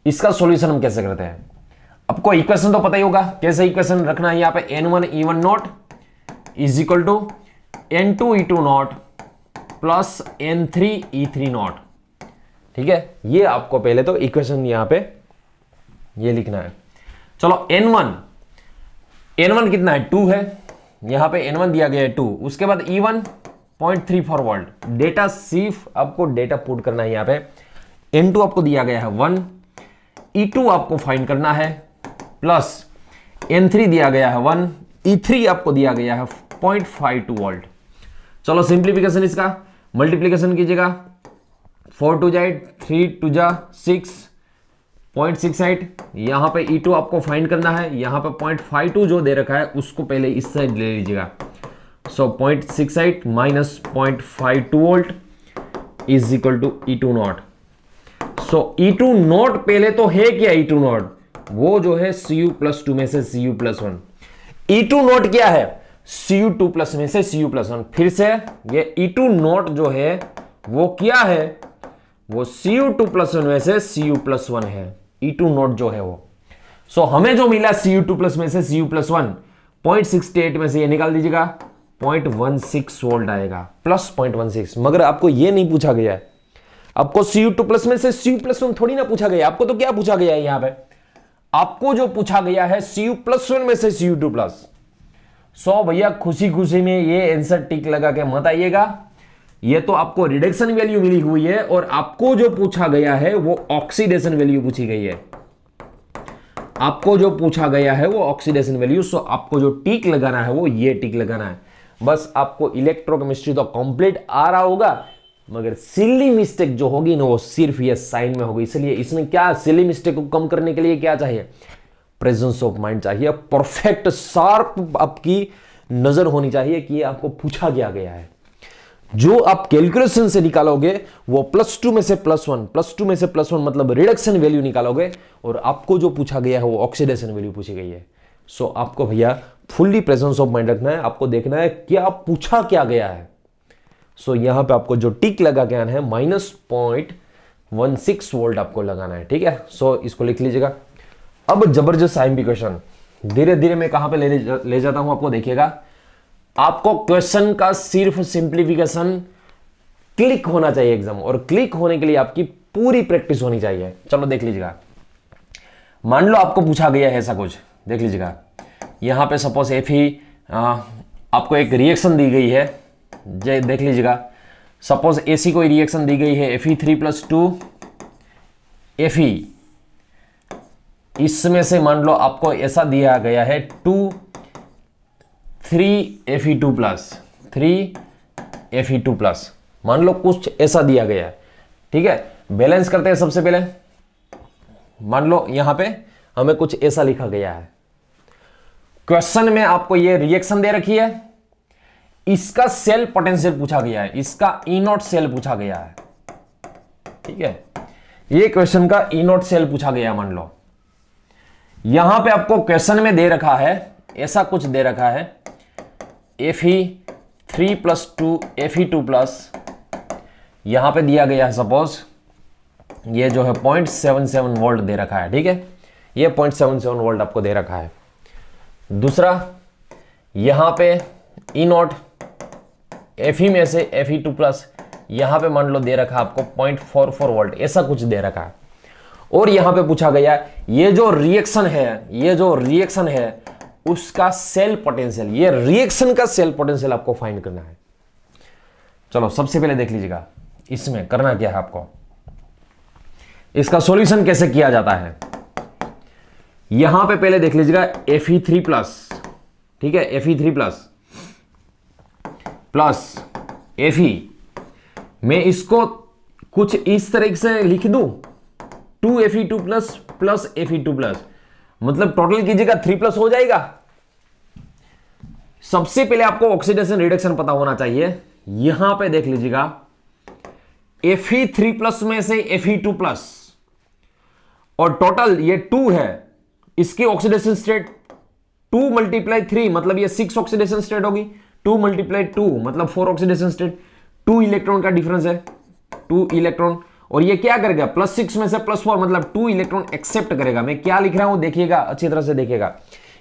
इसका सॉल्यूशन हम कैसे करते हैं। आपको इक्वेशन तो पता ही होगा, कैसे इक्वेशन रखना है। यहां पे N1 E1 naught is equal to N2 E2 naught plus N3 E3 naught, ठीक है। ये आपको पहले तो इक्वेशन यहां पे ये लिखना है। चलो N1 कितना है, 2 है, यहां पे N1 दिया गया है 2, उसके बाद E1 0.34 वोल्ट, डेटा सिर्फ आपको डेटा पुट करना है यहां पे। N2 आपको दिया गया है 1, E2 आपको फाइंड करना है, प्लस N3 दिया गया है 1, E3 आपको दिया गया है 0.52 वोल्ट। चलो सिंप्लीफिकेशन इसका मल्टीप्लीकेशन कीजिएगा, 4 2 जा 3 2 जा 6.68, यहां पे E2 आपको फाइंड करना है, यहां पे 0.52 जो दे रखा है उसको पहले इस साइड ले लीजिएगा। So 0.68 minus 0.52 volt is equal to E2 naught. So E2 naught पहले तो है क्या, E2 नॉट वो जो है Cu+2 में से Cu+1, E2 नॉट क्या है, Cu2+ में से Cu+1। फिर से ये E2 नॉट जो है वो क्या है, वो Cu2+1 में से Cu+1 है, E2 नॉट जो है वो। सो हमें जो मिला Cu2+ में से Cu+1 0.68 में से ये निकाल दीजिएगा, 0.16 वोल्ट आएगा, प्लस 0.16। मगर आपको ये नहीं पूछा गया है, आपको Cu2+ में से Cu+1 थोड़ी ना पूछा गया, आपको तो क्या पूछा गया है यहां पे, आपको जो पूछा गया है Cu+1 में से Cu2+। सो भैया खुशी खुशी में ये आंसर टिक लगा के मत आइएगा, ये तो आपको रिडक्शन वैल्यू मिली हुई है और आपको जो पूछा गया है वो ऑक्सीडेशन वैल्यू पूछी गई है, आपको जो पूछा गया है वो ऑक्सीडेशन वैल्यू। सो आपको जो टिक लगाना है वो ये टिक लगाना है। बस आपको इलेक्ट्रोकेमिस्ट्री तो कंप्लीट आ रहा होगा, मगर सिली मिस्टेक जो होगी ना वो सिर्फ ये साइन में होगी। इसलिए इसमें क्या सिली मिस्टेक को कम करने के लिए क्या चाहिए, प्रेजेंस ऑफ माइंड चाहिए, परफेक्ट शार्प आपकी नजर होनी चाहिए कि ये आपको पूछा क्या गया है। जो आप कैलकुलेशन से निकालोगे वो +2 में से +1, +2 में से +1 मतलब रिडक्शन वैल्यू निकालोगे, और आपको जो पूछा गया है वो ऑक्सीडेशन वैल्यू पूछी गई है। सो आपको भैया फुल्ली प्रेजेंस ऑफ माइंड रखना है, आपको देखना है क्या पूछा क्या गया है। सो यहां पे आपको जो टिक लगा के आना है -0.16 वोल्ट आपको लगाना है, ठीक है। सो इसको लिख लीजिएगा। अब जबरदस्त आईएमपी क्वेश्चन, धीरे धीरे मैं कहां पे ले जाता हूं आपको देखिएगा। आपको क्वेश्चन का सिर्फ सिंप्लीफिकेशन क्लिक होना चाहिए एग्जाम, और क्लिक होने के लिए आपकी पूरी प्रैक्टिस होनी चाहिए। चलो देख लीजिएगा, मान लो आपको पूछा गया है ऐसा कुछ, देख लीजिएगा यहां पे सपोज आपको एक रिएक्शन दी गई है, देख लीजिएगा सपोज ऐसी कोई रिएक्शन दी गई है Fe3+2 Fe, इसमें से मान लो आपको ऐसा दिया गया है 3 Fe2+, मान लो कुछ ऐसा दिया गया है, ठीक है। बैलेंस करते हैं सबसे पहले, मान लो यहां पे हमें कुछ ऐसा लिखा गया है, क्वेश्चन में आपको ये रिएक्शन दे रखी है, इसका सेल पोटेंशियल पूछा गया है, इसका E0 सेल पूछा गया है, ठीक है। ये क्वेश्चन का E0 सेल पूछा गया मान लो, यहां पे आपको क्वेश्चन में दे रखा है ऐसा कुछ दे रखा है Fe3+2 Fe2+, यहां पे दिया गया है सपोज ये जो है 0.77 वोल्ट दे रखा है, ठीक है। ये 0.77 वोल्ट आपको दे रखा है। दूसरा यहां पे ई नॉट Fe में से Fe2+, यहां पे मान लो दे रखा आपको 0.44 वोल्ट, ऐसा कुछ दे रखा है। और यहां पे पूछा गया ये जो रिएक्शन है उसका सेल पोटेंशियल, ये रिएक्शन का सेल पोटेंशियल आपको फाइंड करना है। चलो सबसे पहले देख लीजिएगा इसमें करना क्या है आपको, इसका सॉल्यूशन कैसे किया जाता है। यहां पे पहले देख लीजिएगा Fe3+, ठीक है, Fe3+ प्लस Fe, मैं इसको कुछ इस तरीके से लिख दूं 2Fe2+ प्लस Fe2+, मतलब टोटल कीजिएगा 3+ हो जाएगा। सबसे पहले आपको ऑक्सीडेशन रिडक्शन पता होना चाहिए। यहां पे देख लीजिएगा Fe3+ में से Fe2+ और टोटल ये 2 है, इसकी ऑक्सीडेशन स्टेट 2 × 3 मतलब ये 6 ऑक्सीडेशन स्टेट होगी, 2 × 2 मतलब 4 ऑक्सीडेशन स्टेट, 2 इलेक्ट्रॉन का डिफरेंस है, 2 इलेक्ट्रॉन। और ये क्या करेगा +6 में से +4 मतलब 2 इलेक्ट्रॉन एक्सेप्ट करेगा। मैं क्या लिख रहा हूं देखिएगा, अच्छी तरह से देखिएगा।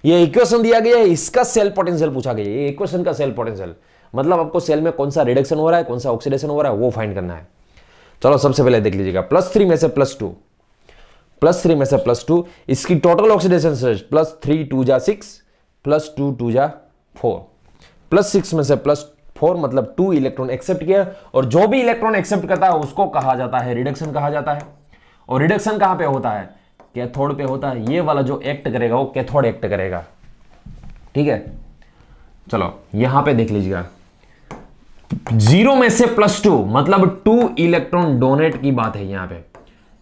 ये इक्वेशन दिया गया है, इसका सेल पोटेंशियल पूछा गया है, ये इक्वेशन का सेल पोटेंशियल मतलब आपको सेल में कौन सा रिडक्शन हो रहा है, कौन सा ऑक्सीडेशन हो रहा है, वो फाइंड करना है। चलो सबसे पहले देख लीजिएगा +3 में से +2, +3 में से +2, इसकी टोटल ऑक्सीडेशन स्टेट +3 2 जा 6 +2 2 जा 4, +6 में से +4 मतलब 2 इलेक्ट्रॉन एक्सेप्ट किया। और जो भी इलेक्ट्रॉन एक्सेप्ट करता है उसको कहा जाता है रिडक्शन कहा जाता है। और रिडक्शन कहां पे होता है, कैथोड पे होता है। ये वाला जो एक्ट करेगा वो कैथोड एक्ट करेगा, ठीक है। चलो यहां पे देख लीजिएगा 0 में से +2 मतलब 2 इलेक्ट्रॉन डोनेट की बात है। यहां पे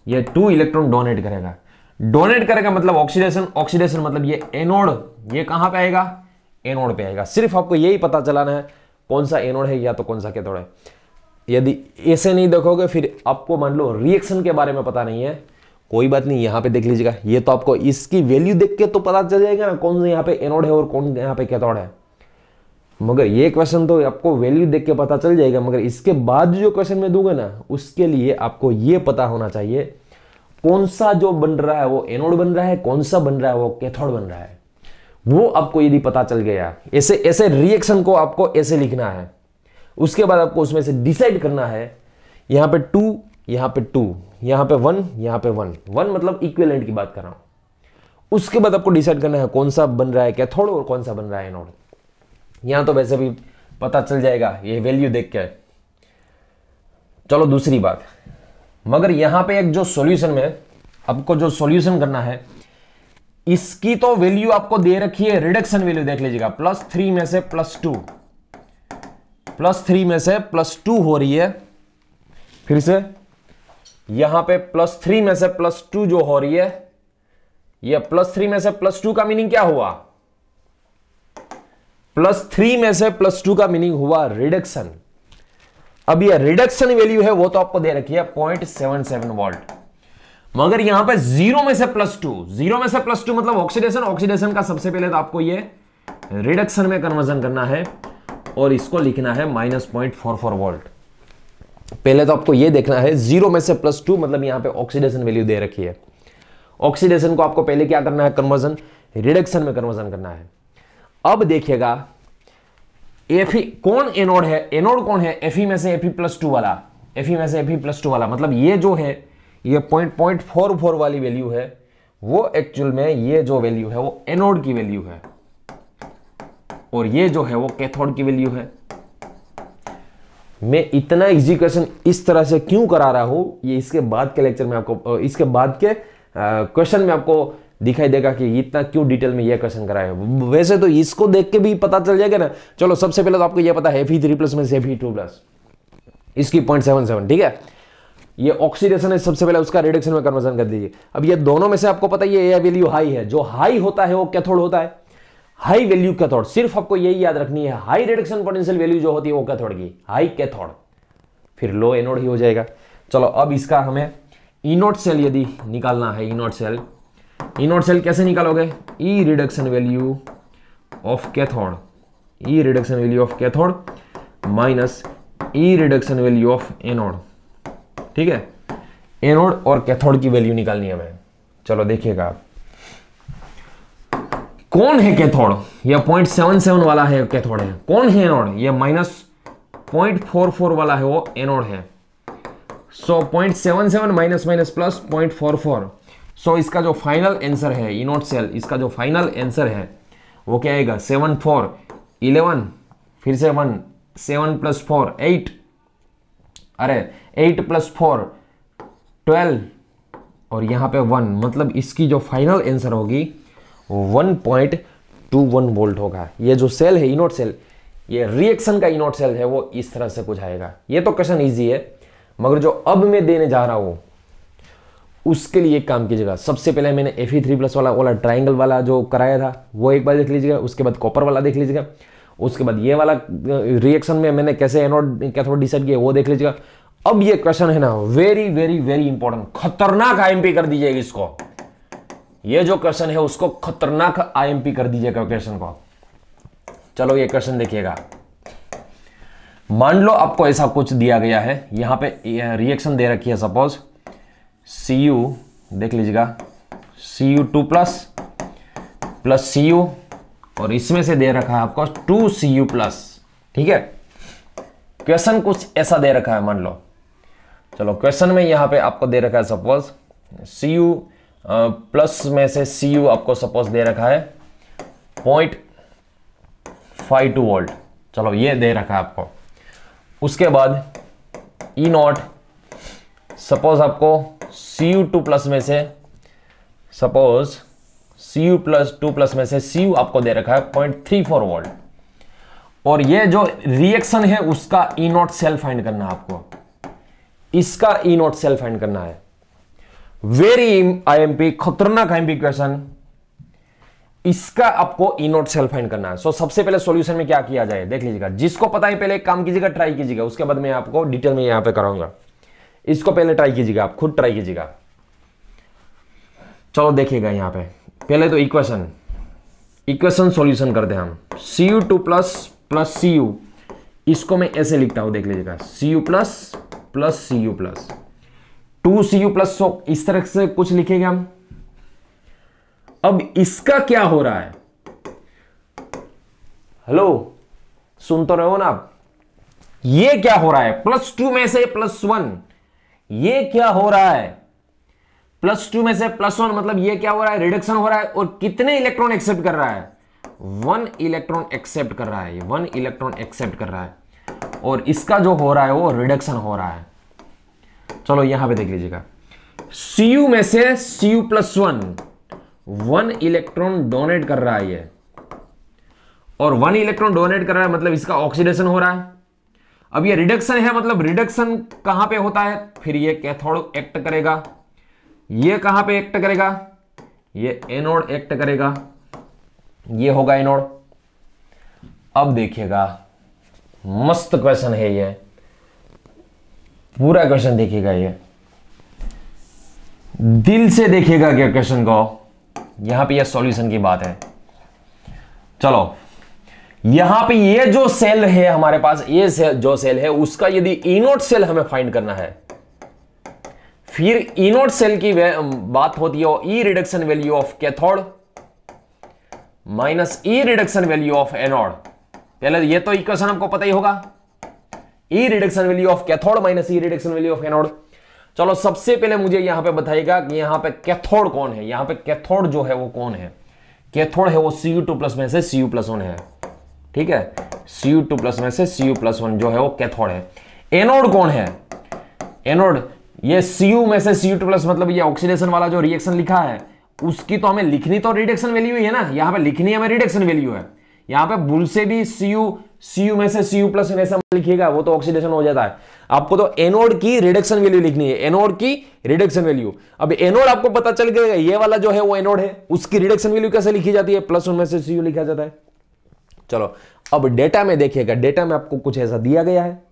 ये 2 इलेक्ट्रॉन डोनेट करेगा मतलब ऑक्सीडेशन मतलब ये एनोड, ये कहां पे आएगा, एनोड पे आएगा। सिर्फ आपको यही पता चलाना है कौन सा एनोड है या तो कौन सा कैथोड है। यदि ऐसे नहीं देखोगे फिर आपको मान लो रिएक्शन के बारे में पता नहीं है, कोई बात नहीं, यहां पे देख लीजिएगा। ये तो आपको इसकी वैल्यू देख के तो पता चल जाएगा ना कौन यहाँ पे एनोड है और कौन यहाँ पे कैथोड है। मगर ये क्वेश्चन तो आपको वैल्यू देख के पता चल जाएगा, मगर इसके बाद जो क्वेश्चन में दूंगा ना उसके लिए आपको ये पता होना चाहिए कौन सा जो बन रहा है वो एनोड बन रहा है, कौन सा बन रहा है वो कैथोड बन रहा है। वो आपको यदि पता चल गया, ऐसे रिएक्शन को आपको ऐसे लिखना है। उसके बाद आपको उसमें से डिसाइड करना है, यहां पे 2 यहां पे 2 यहां पे 1 यहां पे 1 मतलब इक्विवेलेंट की बात कर रहा हूं। उसके बाद आपको डिसाइड करना है कौन सा बन रहा है कैथोड और कौन सा बन रहा है एनोड। यहां तो वैसे भी पता चल जाएगा ये वैल्यू देख के। चलो दूसरी बात, मगर यहां पे एक जो सॉल्यूशन में आपको जो सॉल्यूशन करना है इसकी तो वैल्यू आपको दे रखी है, रिडक्शन वैल्यू देख लीजिएगा +3 में से +2, +3 में से +2 हो रही है। फिर से यहां पे +3 में से +2 जो हो रही है, ये +3 में से +2 का मीनिंग क्या हुआ, +3 में से +2 का मीनिंग हुआ रिडक्शन। अब ये रिडक्शन वैल्यू है वो तो आपको दे रखी है 0.77 वोल्ट, मगर यहां पे 0 में से +2 मतलब ऑक्सीडेशन का सबसे पहले तो आपको ये रिडक्शन में कन्वर्जन करना है और इसको लिखना है -0.44 वोल्ट। पहले तो आपको ये देखना है 0 में से +2 मतलब यहां पे ऑक्सीडेशन वैल्यू दे रखी है। ऑक्सीडेशन को आपको पहले क्या करना है, कन्वर्जन रिडक्शन में कन्वर्जन करना है। अब देखिएगा Fe कौन एनोड है, एनोड कौन है, Fe में से Fe+2 वाला, Fe में से Fe+2 वाला मतलब ये जो है ये 0.44 वाली वैल्यू है वो एक्चुअल में ये जो वैल्यू है वो एनोड की वैल्यू है और ये जो है वो कैथोड की वैल्यू है। मैं इतना इजी क्वेश्चन इस तरह से क्यों करा रहा हूं ये इसके बाद के लेक्चर में आपको, इसके बाद के क्वेश्चन में आपको दिखाई देगा कि इतना क्यों डिटेल में ये क्वेश्चन कराया। वैसे तो इसको देख के भी पता चल जाएगा ना। चलो सबसे पहले तो आपको ये पता है Fe3+ में से Fe2+, इसकी 0.77, ठीक है। ये ऑक्सीडेशन है, सबसे पहले उसका रिडक्शन में कन्वर्जन कर दीजिए। अब ये दोनों में से आपको पता ही है ये वैल्यू हाई है, जो हाई होता है वो कैथोड होता है, हाई वैल्यू कैथोड। सिर्फ आपको यही याद रखनी है, हाई रिडक्शन पोटेंशियल वैल्यू जो होती है वो कैथोड की, हाई कैथोड, फिर लो एनोड ही हो जाएगा। चलो अब इसका हमें इनोड सेल यदि निकालना है, इनोड सेल कैसे निकालोगे, E reduction value of cathode, E reduction value of cathode minus E reduction value of anode, ठीक है। एनोड और कैथोड की वैल्यू निकालनी है हमें। चलो देखिएगा आप कौन है कैथोड? ये 0.77 वाला है कैथोड है। कौन है एनोड? ये -0.44 वाला है वो एनोड है। सो 0.77 माइनस माइनस प्लस 0.44। सो इसका जो फाइनल आंसर है इनोड सेल, इसका जो फाइनल आंसर है वो क्या आएगा? 7 4 11, फिर से 1, 7 + 4 8, अरे 8 + 4 12 और यहां पे 1, मतलब इसकी जो फाइनल आंसर होगी 1.21 वोल्ट होगा। ये जो सेल है इनोड सेल, ये रिएक्शन का इनोड सेल है, वो इस तरह से कुछ आएगा। ये तो क्वेश्चन इजी है, मगर जो अब मैं देने जा रहा हूं उसके लिए एक काम कीजिएगा। सबसे पहले मैंने Fe3+ वाला ट्राइंगल वाला जो कराया था वो एक बार देख लीजिएगा, उसके बाद कॉपर वाला देख लीजिएगा, उसके बाद ये वाला रिएक्शन में मैंने कैसे एनोड कैथोड डिसाइड किया वो देख लीजिएगा। अब ये क्वेश्चन है ना वेरी वेरी वेरी इंपॉर्टेंट, खतरनाक आईएमपी कर दीजिएगा इसको। ये जो क्वेश्चन है उसको खतरनाक आईएमपी कर दीजिएगा क्वेश्चन को। चलो ये क्वेश्चन देखिएगा। मान लो आपको ऐसा कुछ दिया गया है, यहां पे रिएक्शन दे रखी है, सपोज Cu देख लीजिएगा, Cu2 प्लस Cu, और इसमें से दे रखा है आपको 2Cu+। ठीक है, क्वेश्चन कुछ ऐसा दे रखा है मान लो। चलो क्वेश्चन में यहां पे आपको दे रखा है सपोज Cu प्लस में से Cu आपको सपोज दे रखा है 0.52 वोल्ट। चलो ये दे रखा है आपको। उसके बाद E0 सपोज आपको Cu2+ में से सपोज Cu+2+ में से Cu आपको दे रखा है 0.34 वोल्ट, और ये जो रिएक्शन है उसका E0 सेल फाइंड करना है आपको। इसका E0 सेल फाइंड करना है। वेरी आईएमपी, खतरनाक आईएमपी क्वेश्चन। इसका आपको E0 सेल फाइंड करना है। सो सबसे पहले सॉल्यूशन में क्या किया जाए देख लीजिएगा। जिसको पता है पहले एक काम कीजिएगा, ट्राई कीजिएगा, उसके बाद मैं आपको डिटेल में यहां पे कराऊंगा। इसको पहले ट्राई कीजिएगा, आप खुद ट्राई कीजिएगा। चलो देखिएगा यहां पे पहले तो इक्वेशन सॉल्यूशन करते हैं हम। Cu2 प्लस Cu, इसको मैं ऐसे लिखता हूं, देख लीजिएगा, Cu plus Cu plus 2Cu plus, इस तरह से कुछ लिखेंगे हम। अब इसका क्या हो रहा है? हेलो, सुन तो रहे हो ना आप? ये क्या हो रहा है? +2 में से +1, ये क्या हो रहा है? +2 में से +1 मतलब ये क्या हो रहा है? रिडक्शन हो रहा है। और कितने इलेक्ट्रॉन एक्सेप्ट कर रहा है? 1 इलेक्ट्रॉन एक्सेप्ट कर रहा है। 1 इलेक्ट्रॉन एक्सेप्ट कर रहा है, और इसका जो हो रहा है वो रिडक्शन हो रहा है। चलो यहां पे देख लीजिएगा, Cu में से Cu+1 1 इलेक्ट्रॉन डोनेट कर रहा है ये, और 1 इलेक्ट्रॉन डोनेट कर रहा है मतलब इसका ऑक्सीडेशन हो रहा है। अब ये रिडक्शन है, मतलब रिडक्शन कहां पे होता है? फिर ये कैथोड एक्ट करेगा। ये कहां पे एक्ट करेगा? ये एनोड एक्ट करेगा। ये होगा एनोड। अब देखिएगा, मस्त क्वेश्चन है ये, पूरा क्वेश्चन देखिएगा, ये दिल से देखिएगा क्या क्वेश्चन को। यहां पे ये सॉल्यूशन की बात है। चलो यहां पे ये जो सेल है हमारे पास, ये जो सेल है उसका यदि इनोड सेल हमें फाइंड करना है, फिर इनोड सेल की बात होती है E reduction value of cathode minus E reduction value of anode. पहले ये तो इक्वेशन आपको पता ही होगा, E reduction value of cathode minus E reduction value of anode. चलो सबसे पहले मुझे यहां पे बताइएगा कि यहां पे कैथोड कौन है। यहां पे कैथोड जो है वो कौन है? कैथोड है वो Cu2+ में से Cu+1 है। ठीक है, Cu2+ में से Cu+1 जो है वो कैथोड है। एनोड कौन है? एनोड ये Cu में से Cu2+, मतलब ये ऑक्सीडेशन वाला जो रिएक्शन लिखा है उसकी तो हमें लिखनी तो रिडक्शन वैल्यू ही है ना। यहां पे लिखनी हमें रिडक्शन वैल्यू है। यहां पे भूल से भी Cu में से Cu+ ऐसा लिखिएगा वो तो ऑक्सीडेशन हो जाता है। आपको तो एनोड की रिडक्शन वैल्यू लिखनी है, एनोड की रिडक्शन वैल्यू। अब एनोड आपको पता चल गया, ये वाला जो है वो एनोड है, उसकी रिडक्शन वैल्यू कैसे लिखी जाती है? +1 में से Cu लिखा जाता है। चलो अब डेटा में देखिएगा, डेटा में आपको कुछ ऐसा दिया गया है?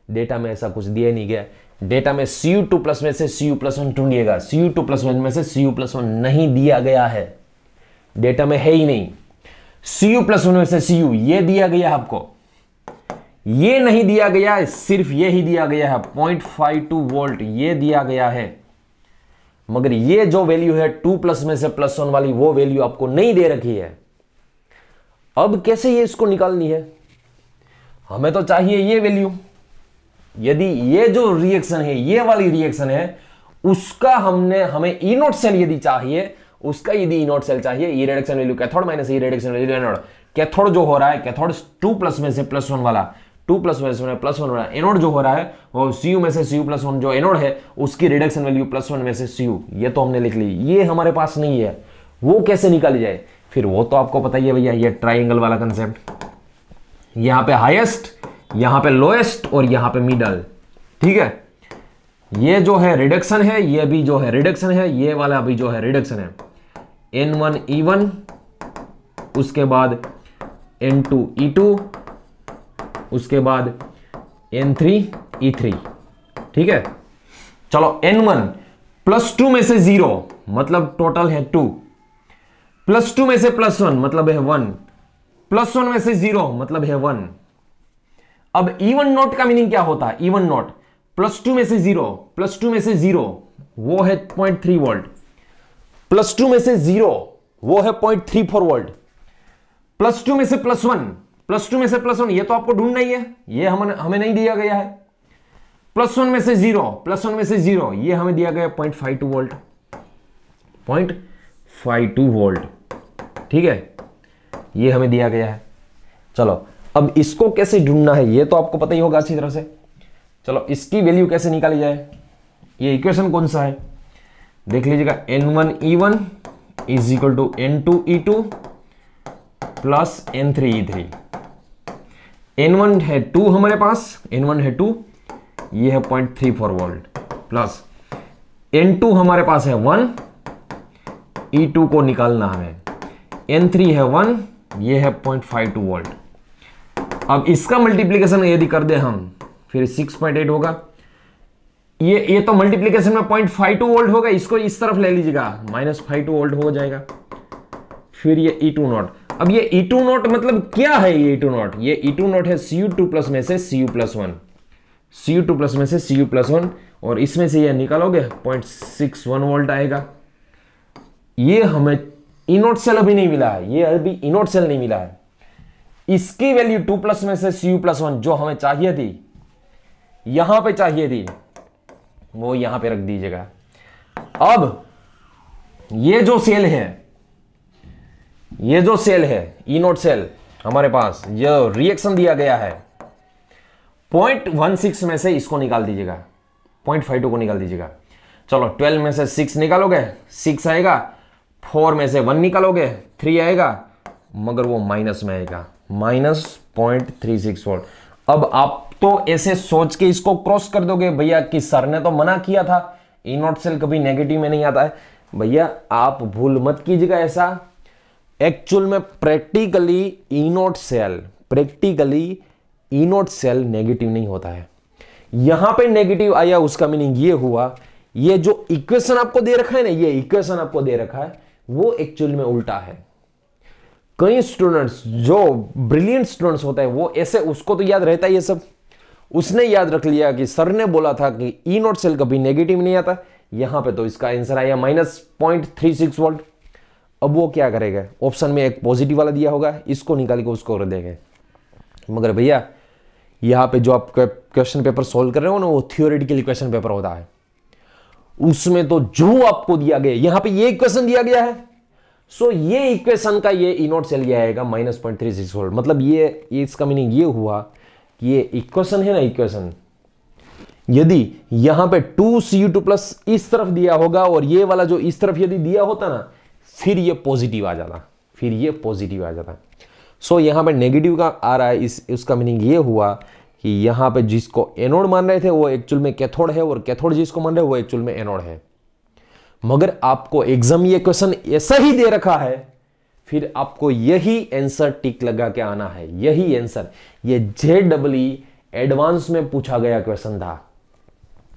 डेटा में ऐसा कुछ दिया नहीं गया। डेटा में Cu2+ में से Cu+1 ढूंढिएगा। Cu2+1 में से Cu+1 नहीं दिया गया है, डेटा में है ही नहीं। Cu+1 में से Cu ये दिया गया है आपको, ये नहीं दिया गया है, सिर्फ ये ही दिया गया है 0.52 वोल्ट ये दिया गया है। मगर ये जो वैल्यू है 2+ में से +1 वाली वो वैल्यू आपको नहीं दे रखी है। अब कैसे ये इसको निकालनी है, हमें तो चाहिए ये वैल्यू। यदि ये जो रिएक्शन है, ये वाली रिएक्शन है, उसका हमें ई नॉट सेल यदि चाहिए, उसका यदि ई नॉट सेल चाहिए, ई reduction value cathode minus E reduction value anode, cathode जो हो रहा है, कैथोड 2+ में से +1 वाला, 2+ में से +1 वाला एनोड जो हो रहा है, वो Cu में से Cu+1 जो एनोड है, उसकी रिडक्शन वैल्यू +1 में से Cu, ये तो हमने लिख ली। ये हमारे पास नहीं है, वो कैसे निकाली जाए, फिर वो तो आपको पता ही है भैया, ये ट्राइंगल वाला कंसेप्ट, यहां पे हाईएस्ट, यहां पे लोएस्ट और यहां पे मिडल। ठीक है, ये जो है रिडक्शन है, ये भी जो है रिडक्शन है, ये वाला भी जो है रिडक्शन है। N1 E1, उसके बाद N2 E2, उसके बाद N3 E3। ठीक है, चलो N1 +2 में से 0 मतलब टोटल है 2, +2 में से +1 मतलब है 1, +1 में से 0 मतलब है 1। अब E1 नोट का मीनिंग क्या होता है, E1 नोट +2 में से 0, +2 में से 0 वो है 0.3 वोल्ट, +2 में से 0 वो है 0.34 वोल्ट, +2 में से +1, +2 में से +1 ये तो आपको ढूंढना ही है, ये हमें नहीं दिया गया है। +1 में से 0, +1 में से 0 ये हमें दिया गया 0.52 वोल्ट, 0.52 वोल्ट। ठीक है, ये हमें दिया गया है। चलो अब इसको कैसे ढूंढना है ये तो आपको पता ही होगा अच्छी तरह से। चलो इसकी वैल्यू कैसे निकाली जाए, ये इक्वेशन कौन सा है देख लीजिएगा। N1 E1 is equal to N2 E2 plus N3 E3। N1 है 2 हमारे पास, N1 है 2, ये है 0.34 वोल्ट, प्लस N2 हमारे पास है 1, E2 को निकालना हमें, N3 है 1, ये है 0.52 वोल्ट। अब इसका मल्टीप्लीकेशन यदि कर दे हम, फिर 6.8 होगा। ये तो मल्टीप्लीकेशन में 0.52 वोल्ट होगा, इसको इस तरफ ले लीजिएगा, -52 वोल्ट हो जाएगा। फिर ये E2 नॉट, अब ये E2 नॉट मतलब क्या है, ये E2 नॉट, ये E2 नॉट है Cu2+ में से Cu+1, Cu2+ में से Cu+1, और इसमें से ये निकालोगे 0.61 वोल्ट आएगा। ये हमें ई नॉट सेल अभी नहीं मिला है, ये अभी ई नॉट सेल नहीं मिला है। इसकी वैल्यू 2+ में से Cu+1 जो हमें चाहिए थी, यहां पे चाहिए थी, वो यहां पे रख दीजिएगा। अब ये जो सेल है, ये जो सेल है ई नॉट सेल हमारे पास, जो रिएक्शन दिया गया है, 0.16 में से इसको निकाल दीजिएगा, 0.52 को निकाल दीजिएगा। चलो 12 में से 6 निकालोगे, 6 आएगा, 4 में से 1 निकालोगे, 3 आएगा, मगर वो माइनस में आएगा, -0.36 वोल्ट। अब आप तो ऐसे सोच के इसको क्रॉस कर दोगे भैया कि सर ने तो मना किया था, ई नॉट सेल कभी नेगेटिव में नहीं आता है। भैया आप भूल मत कीजिएगा ऐसा, एक्चुअल में practically E naught cell negative नहीं होता है। यहां पे नेगेटिव आया, उसका मीनिंग ये हुआ, ये जो इक्वेशन आपको दे रखा है ना, ये इक्वेशन आपको दे रखा है, वो एक्चुअल में उल्टा है। कई स्टूडेंट्स जो ब्रिलियंट स्टूडेंट्स होते हैं, वो ऐसे, उसको तो याद रहता है ये सब, उसने याद रख लिया कि सर ने बोला था कि ई नॉट सेल कभी नेगेटिव नहीं आता। यहां पे तो इसका आंसर आया -0.36 वोल्ट। अब वो क्या करेगा, ऑप्शन में एक पॉजिटिव वाला दिया होगा, इसको निकाल के उसको कर देंगे। मगर भैया यहां पे जो आप क्वेश्चन पेपर सोल्व कर रहे हो ना, वो थियोरेटिकल क्वेश्चन पेपर होता है, उसमें तो जो आपको दिया गया, यहां पे ये इक्वेशन दिया गया है, सो ये इक्वेशन का ये ई नॉट सेल ये आएगा -0.36 वोल्ट। मतलब ये इसका मीनिंग ये हुआ कि ये इक्वेशन है ना, इक्वेशन यदि यहां पे 2Cu2+ इस तरफ दिया होगा और ये वाला जो इस तरफ यदि दिया होता ना, फिर ये पॉजिटिव आ जाता, सो यहां पे नेगेटिव का आ रहा है, उसका मीनिंग ये हुआ कि यहां पे जिसको एनोड मान रहे थे वो एक्चुअल में कैथोड है, और कैथोड जिसको मान रहे हैं वो एक्चुअल में एनोड है। मगर आपको एग्जाम ये क्वेश्चन ऐसा ही दे रखा है, फिर आपको यही आंसर टिक लगा के आना है, यही आंसर। ये JEE एडवांस में पूछा गया क्वेश्चन था,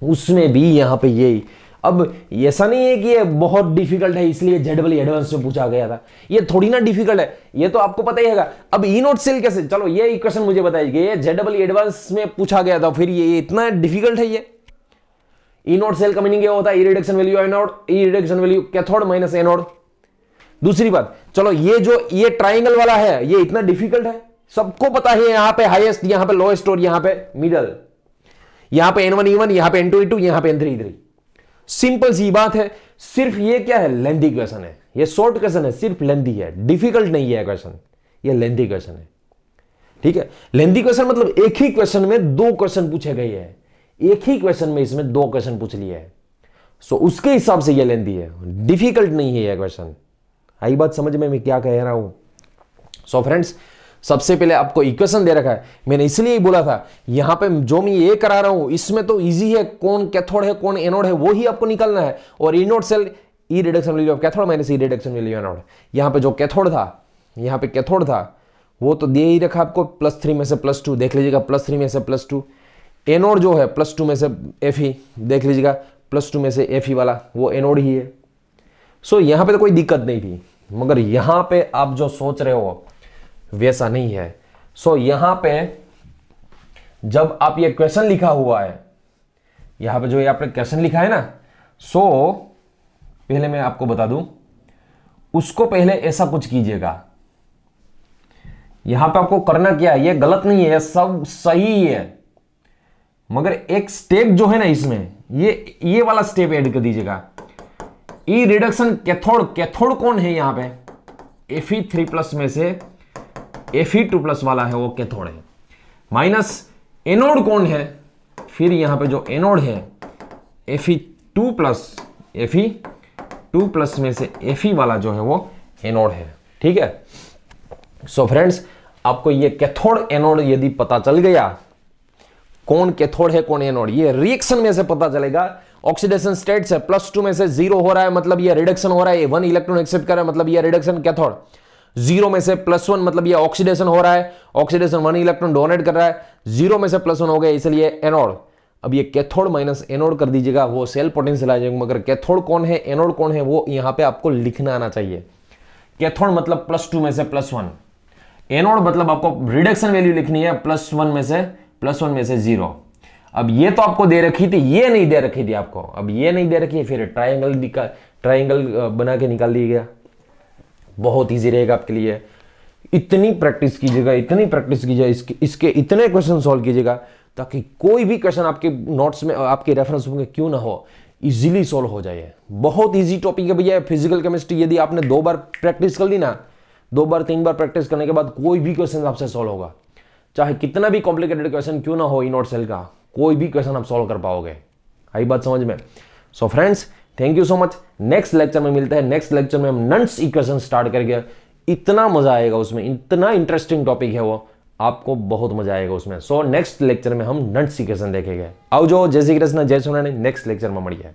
उसमें भी यहां पे यही। अब ऐसा नहीं है कि ये बहुत डिफिकल्ट है इसलिए JEE एडवांस में पूछा गया था, ये थोड़ी ना डिफिकल्ट है, ये तो आपको पता ही है। अब ई नॉट सेल कैसे, चलो ये इक्वेशन मुझे बताइए, ये JEE एडवांस में पूछा गया था, फिर ये इतना डिफिकल्ट है। ये ई नॉट सेल का मीनिंग ये होता है, E reduction value anode, E reduction value cathode minus anode. दूसरी बात, चलो ये ट्राइंगल वाला है, ये इतना डिफिकल्ट है? सबको पता है यहां पे हाईएस्ट, यहां पे लोएस्ट और यहां पे मिडल, यहां पे N1 E1, यहां पे N2 E2, यहां पे N3 E3। सिंपल सी बात है। सिर्फ ये क्या है, लेंथी क्वेश्चन है, ये शॉर्ट क्वेश्चन है, सिर्फ लेंथी है, डिफिकल्ट नहीं है क्वेश्चन, ये लेंथी क्वेश्चन है। ठीक है, लेंथी क्वेश्चन मतलब एक ही क्वेश्चन में दो क्वेश्चन पूछे गए हैं, एक ही क्वेश्चन में इसमें दो क्वेश्चन पूछ लिए हैं, सो उसके हिसाब से ये लेंथी है, डिफिकल्ट नहीं है ये क्वेश्चन। आई बात समझ में मैं क्या कह रहा हूं? सो फ्रेंड्स, सबसे पहले आपको इक्वेशन दे रखा है, मैंने इसलिए ही बोला था यहां पे जो मैं ये करा रहा हूं इसमें तो इजी है, कौन कैथोड है कौन एनोड है वो ही आपको निकालना है। और E naught cell E reduction value of cathode minus E reduction value of anode. यहां पे जो कैथोड था, यहां पे कैथोड था वो तो दे ही रखा आपको, +3 में से +2 देख लीजिएगा, +3 में से +2। एनोड जो है +2 में से Fe देख लीजिएगा, +2 में से Fe वाला वो एनोड ही है। सो यहां पे तो कोई दिक्कत नहीं थी, मगर यहां पे आप जो सोच रहे हो वैसा नहीं है। सो यहां पे जब आप ये क्वेश्चन लिखा हुआ है, यहां पे जो ये आपने क्वेश्चन लिखा है ना, सो पहले मैं आपको बता दूं, उसको पहले ऐसा कुछ कीजिएगा। यहां पे आपको करना क्या है, ये गलत नहीं है, सब सही है, मगर एक स्टेप जो है ना इसमें, ये वाला स्टेप ऐड कर दीजिएगा। ई रिडक्शन कैथोड, कैथोड कौन है यहां पे, Fe3+ में से Fe2+ वाला है वो कैथोड है, माइनस एनोड कौन है, फिर यहां पे जो एनोड है Fe2+ में से Fe वाला जो है वो एनोड है। ठीक है, सो फ्रेंड्स, आपको ये कैथोड एनोड यदि पता चल गया, कौन कैथोड है कौन एनोड, ये रिएक्शन में से पता चलेगा। ऑक्सीडेशन स्टेट से +2 में से 0 हो रहा है मतलब ये रिडक्शन हो रहा है, 1 इलेक्ट्रॉन एक्सेप्ट कर रहा है मतलब ये रिडक्शन कैथोड। 0 में से +1 मतलब ये ऑक्सीडेशन हो रहा है, ऑक्सीडेशन 1 इलेक्ट्रॉन डोनेट कर रहा है, 0 में से +1 हो गया इसलिए एनोड। अब ये कैथोड माइनस एनोड कर दीजिएगा, वो सेल पोटेंशियल आ जाएगा, मगर कैथोड कौन है एनोड कौन है वो यहां पे आपको लिखना आना चाहिए। कैथोड मतलब +2 में से +1, एनोड मतलब आपको रिडक्शन वैल्यू लिखनी है +1 में से 0। अब ये तो आपको दे रखी थी, ये नहीं दे रखी थी आपको, अब ये नहीं दे रखी, फिर ट्राइंगल बना के निकाल दिया गया। बहुत इजी रहेगा आपके लिए। इतनी प्रैक्टिस कीजिएगा, इतनी प्रैक्टिस कीजिएगा, इसके इतने क्वेश्चन सॉल्व कीजिएगा ताकि कोई भी क्वेश्चन आपके नोट्स में, आपके रेफरेंस बुक में क्यों ना हो, इजीली सॉल्व हो जाए। बहुत इजी टॉपिक है भैया फिजिकल केमिस्ट्री। यदि आपने 2 बार प्रैक्टिस कर ली ना, 2 बार 3 बार प्रैक्टिस करने के बाद कोई भी क्वेश्चन आपसे सॉल्व होगा, चाहे कितना भी कॉम्प्लिकेटेड क्वेश्चन क्यों ना हो इनोड सेल का, कोई भी क्वेश्चन आप सॉल्व कर पाओगे। आई बात समझ में? So friends, thank you so much. Next lecture में मिलते हैं। नेक्स्ट लेक्चर में हम नंट्स इक्वेशन स्टार्ट करके, इतना मजा आएगा उसमें, इतना इंटरेस्टिंग टॉपिक है वो, आपको बहुत मजा आएगा उसमें। सो नेक्स्ट लेक्चर में हम नंट्स इक्वेशन देखेंगे। आओ जो, जय श्री कृष्ण, जय सोनानी। नेक्स्ट लेक्चर में મળીએ।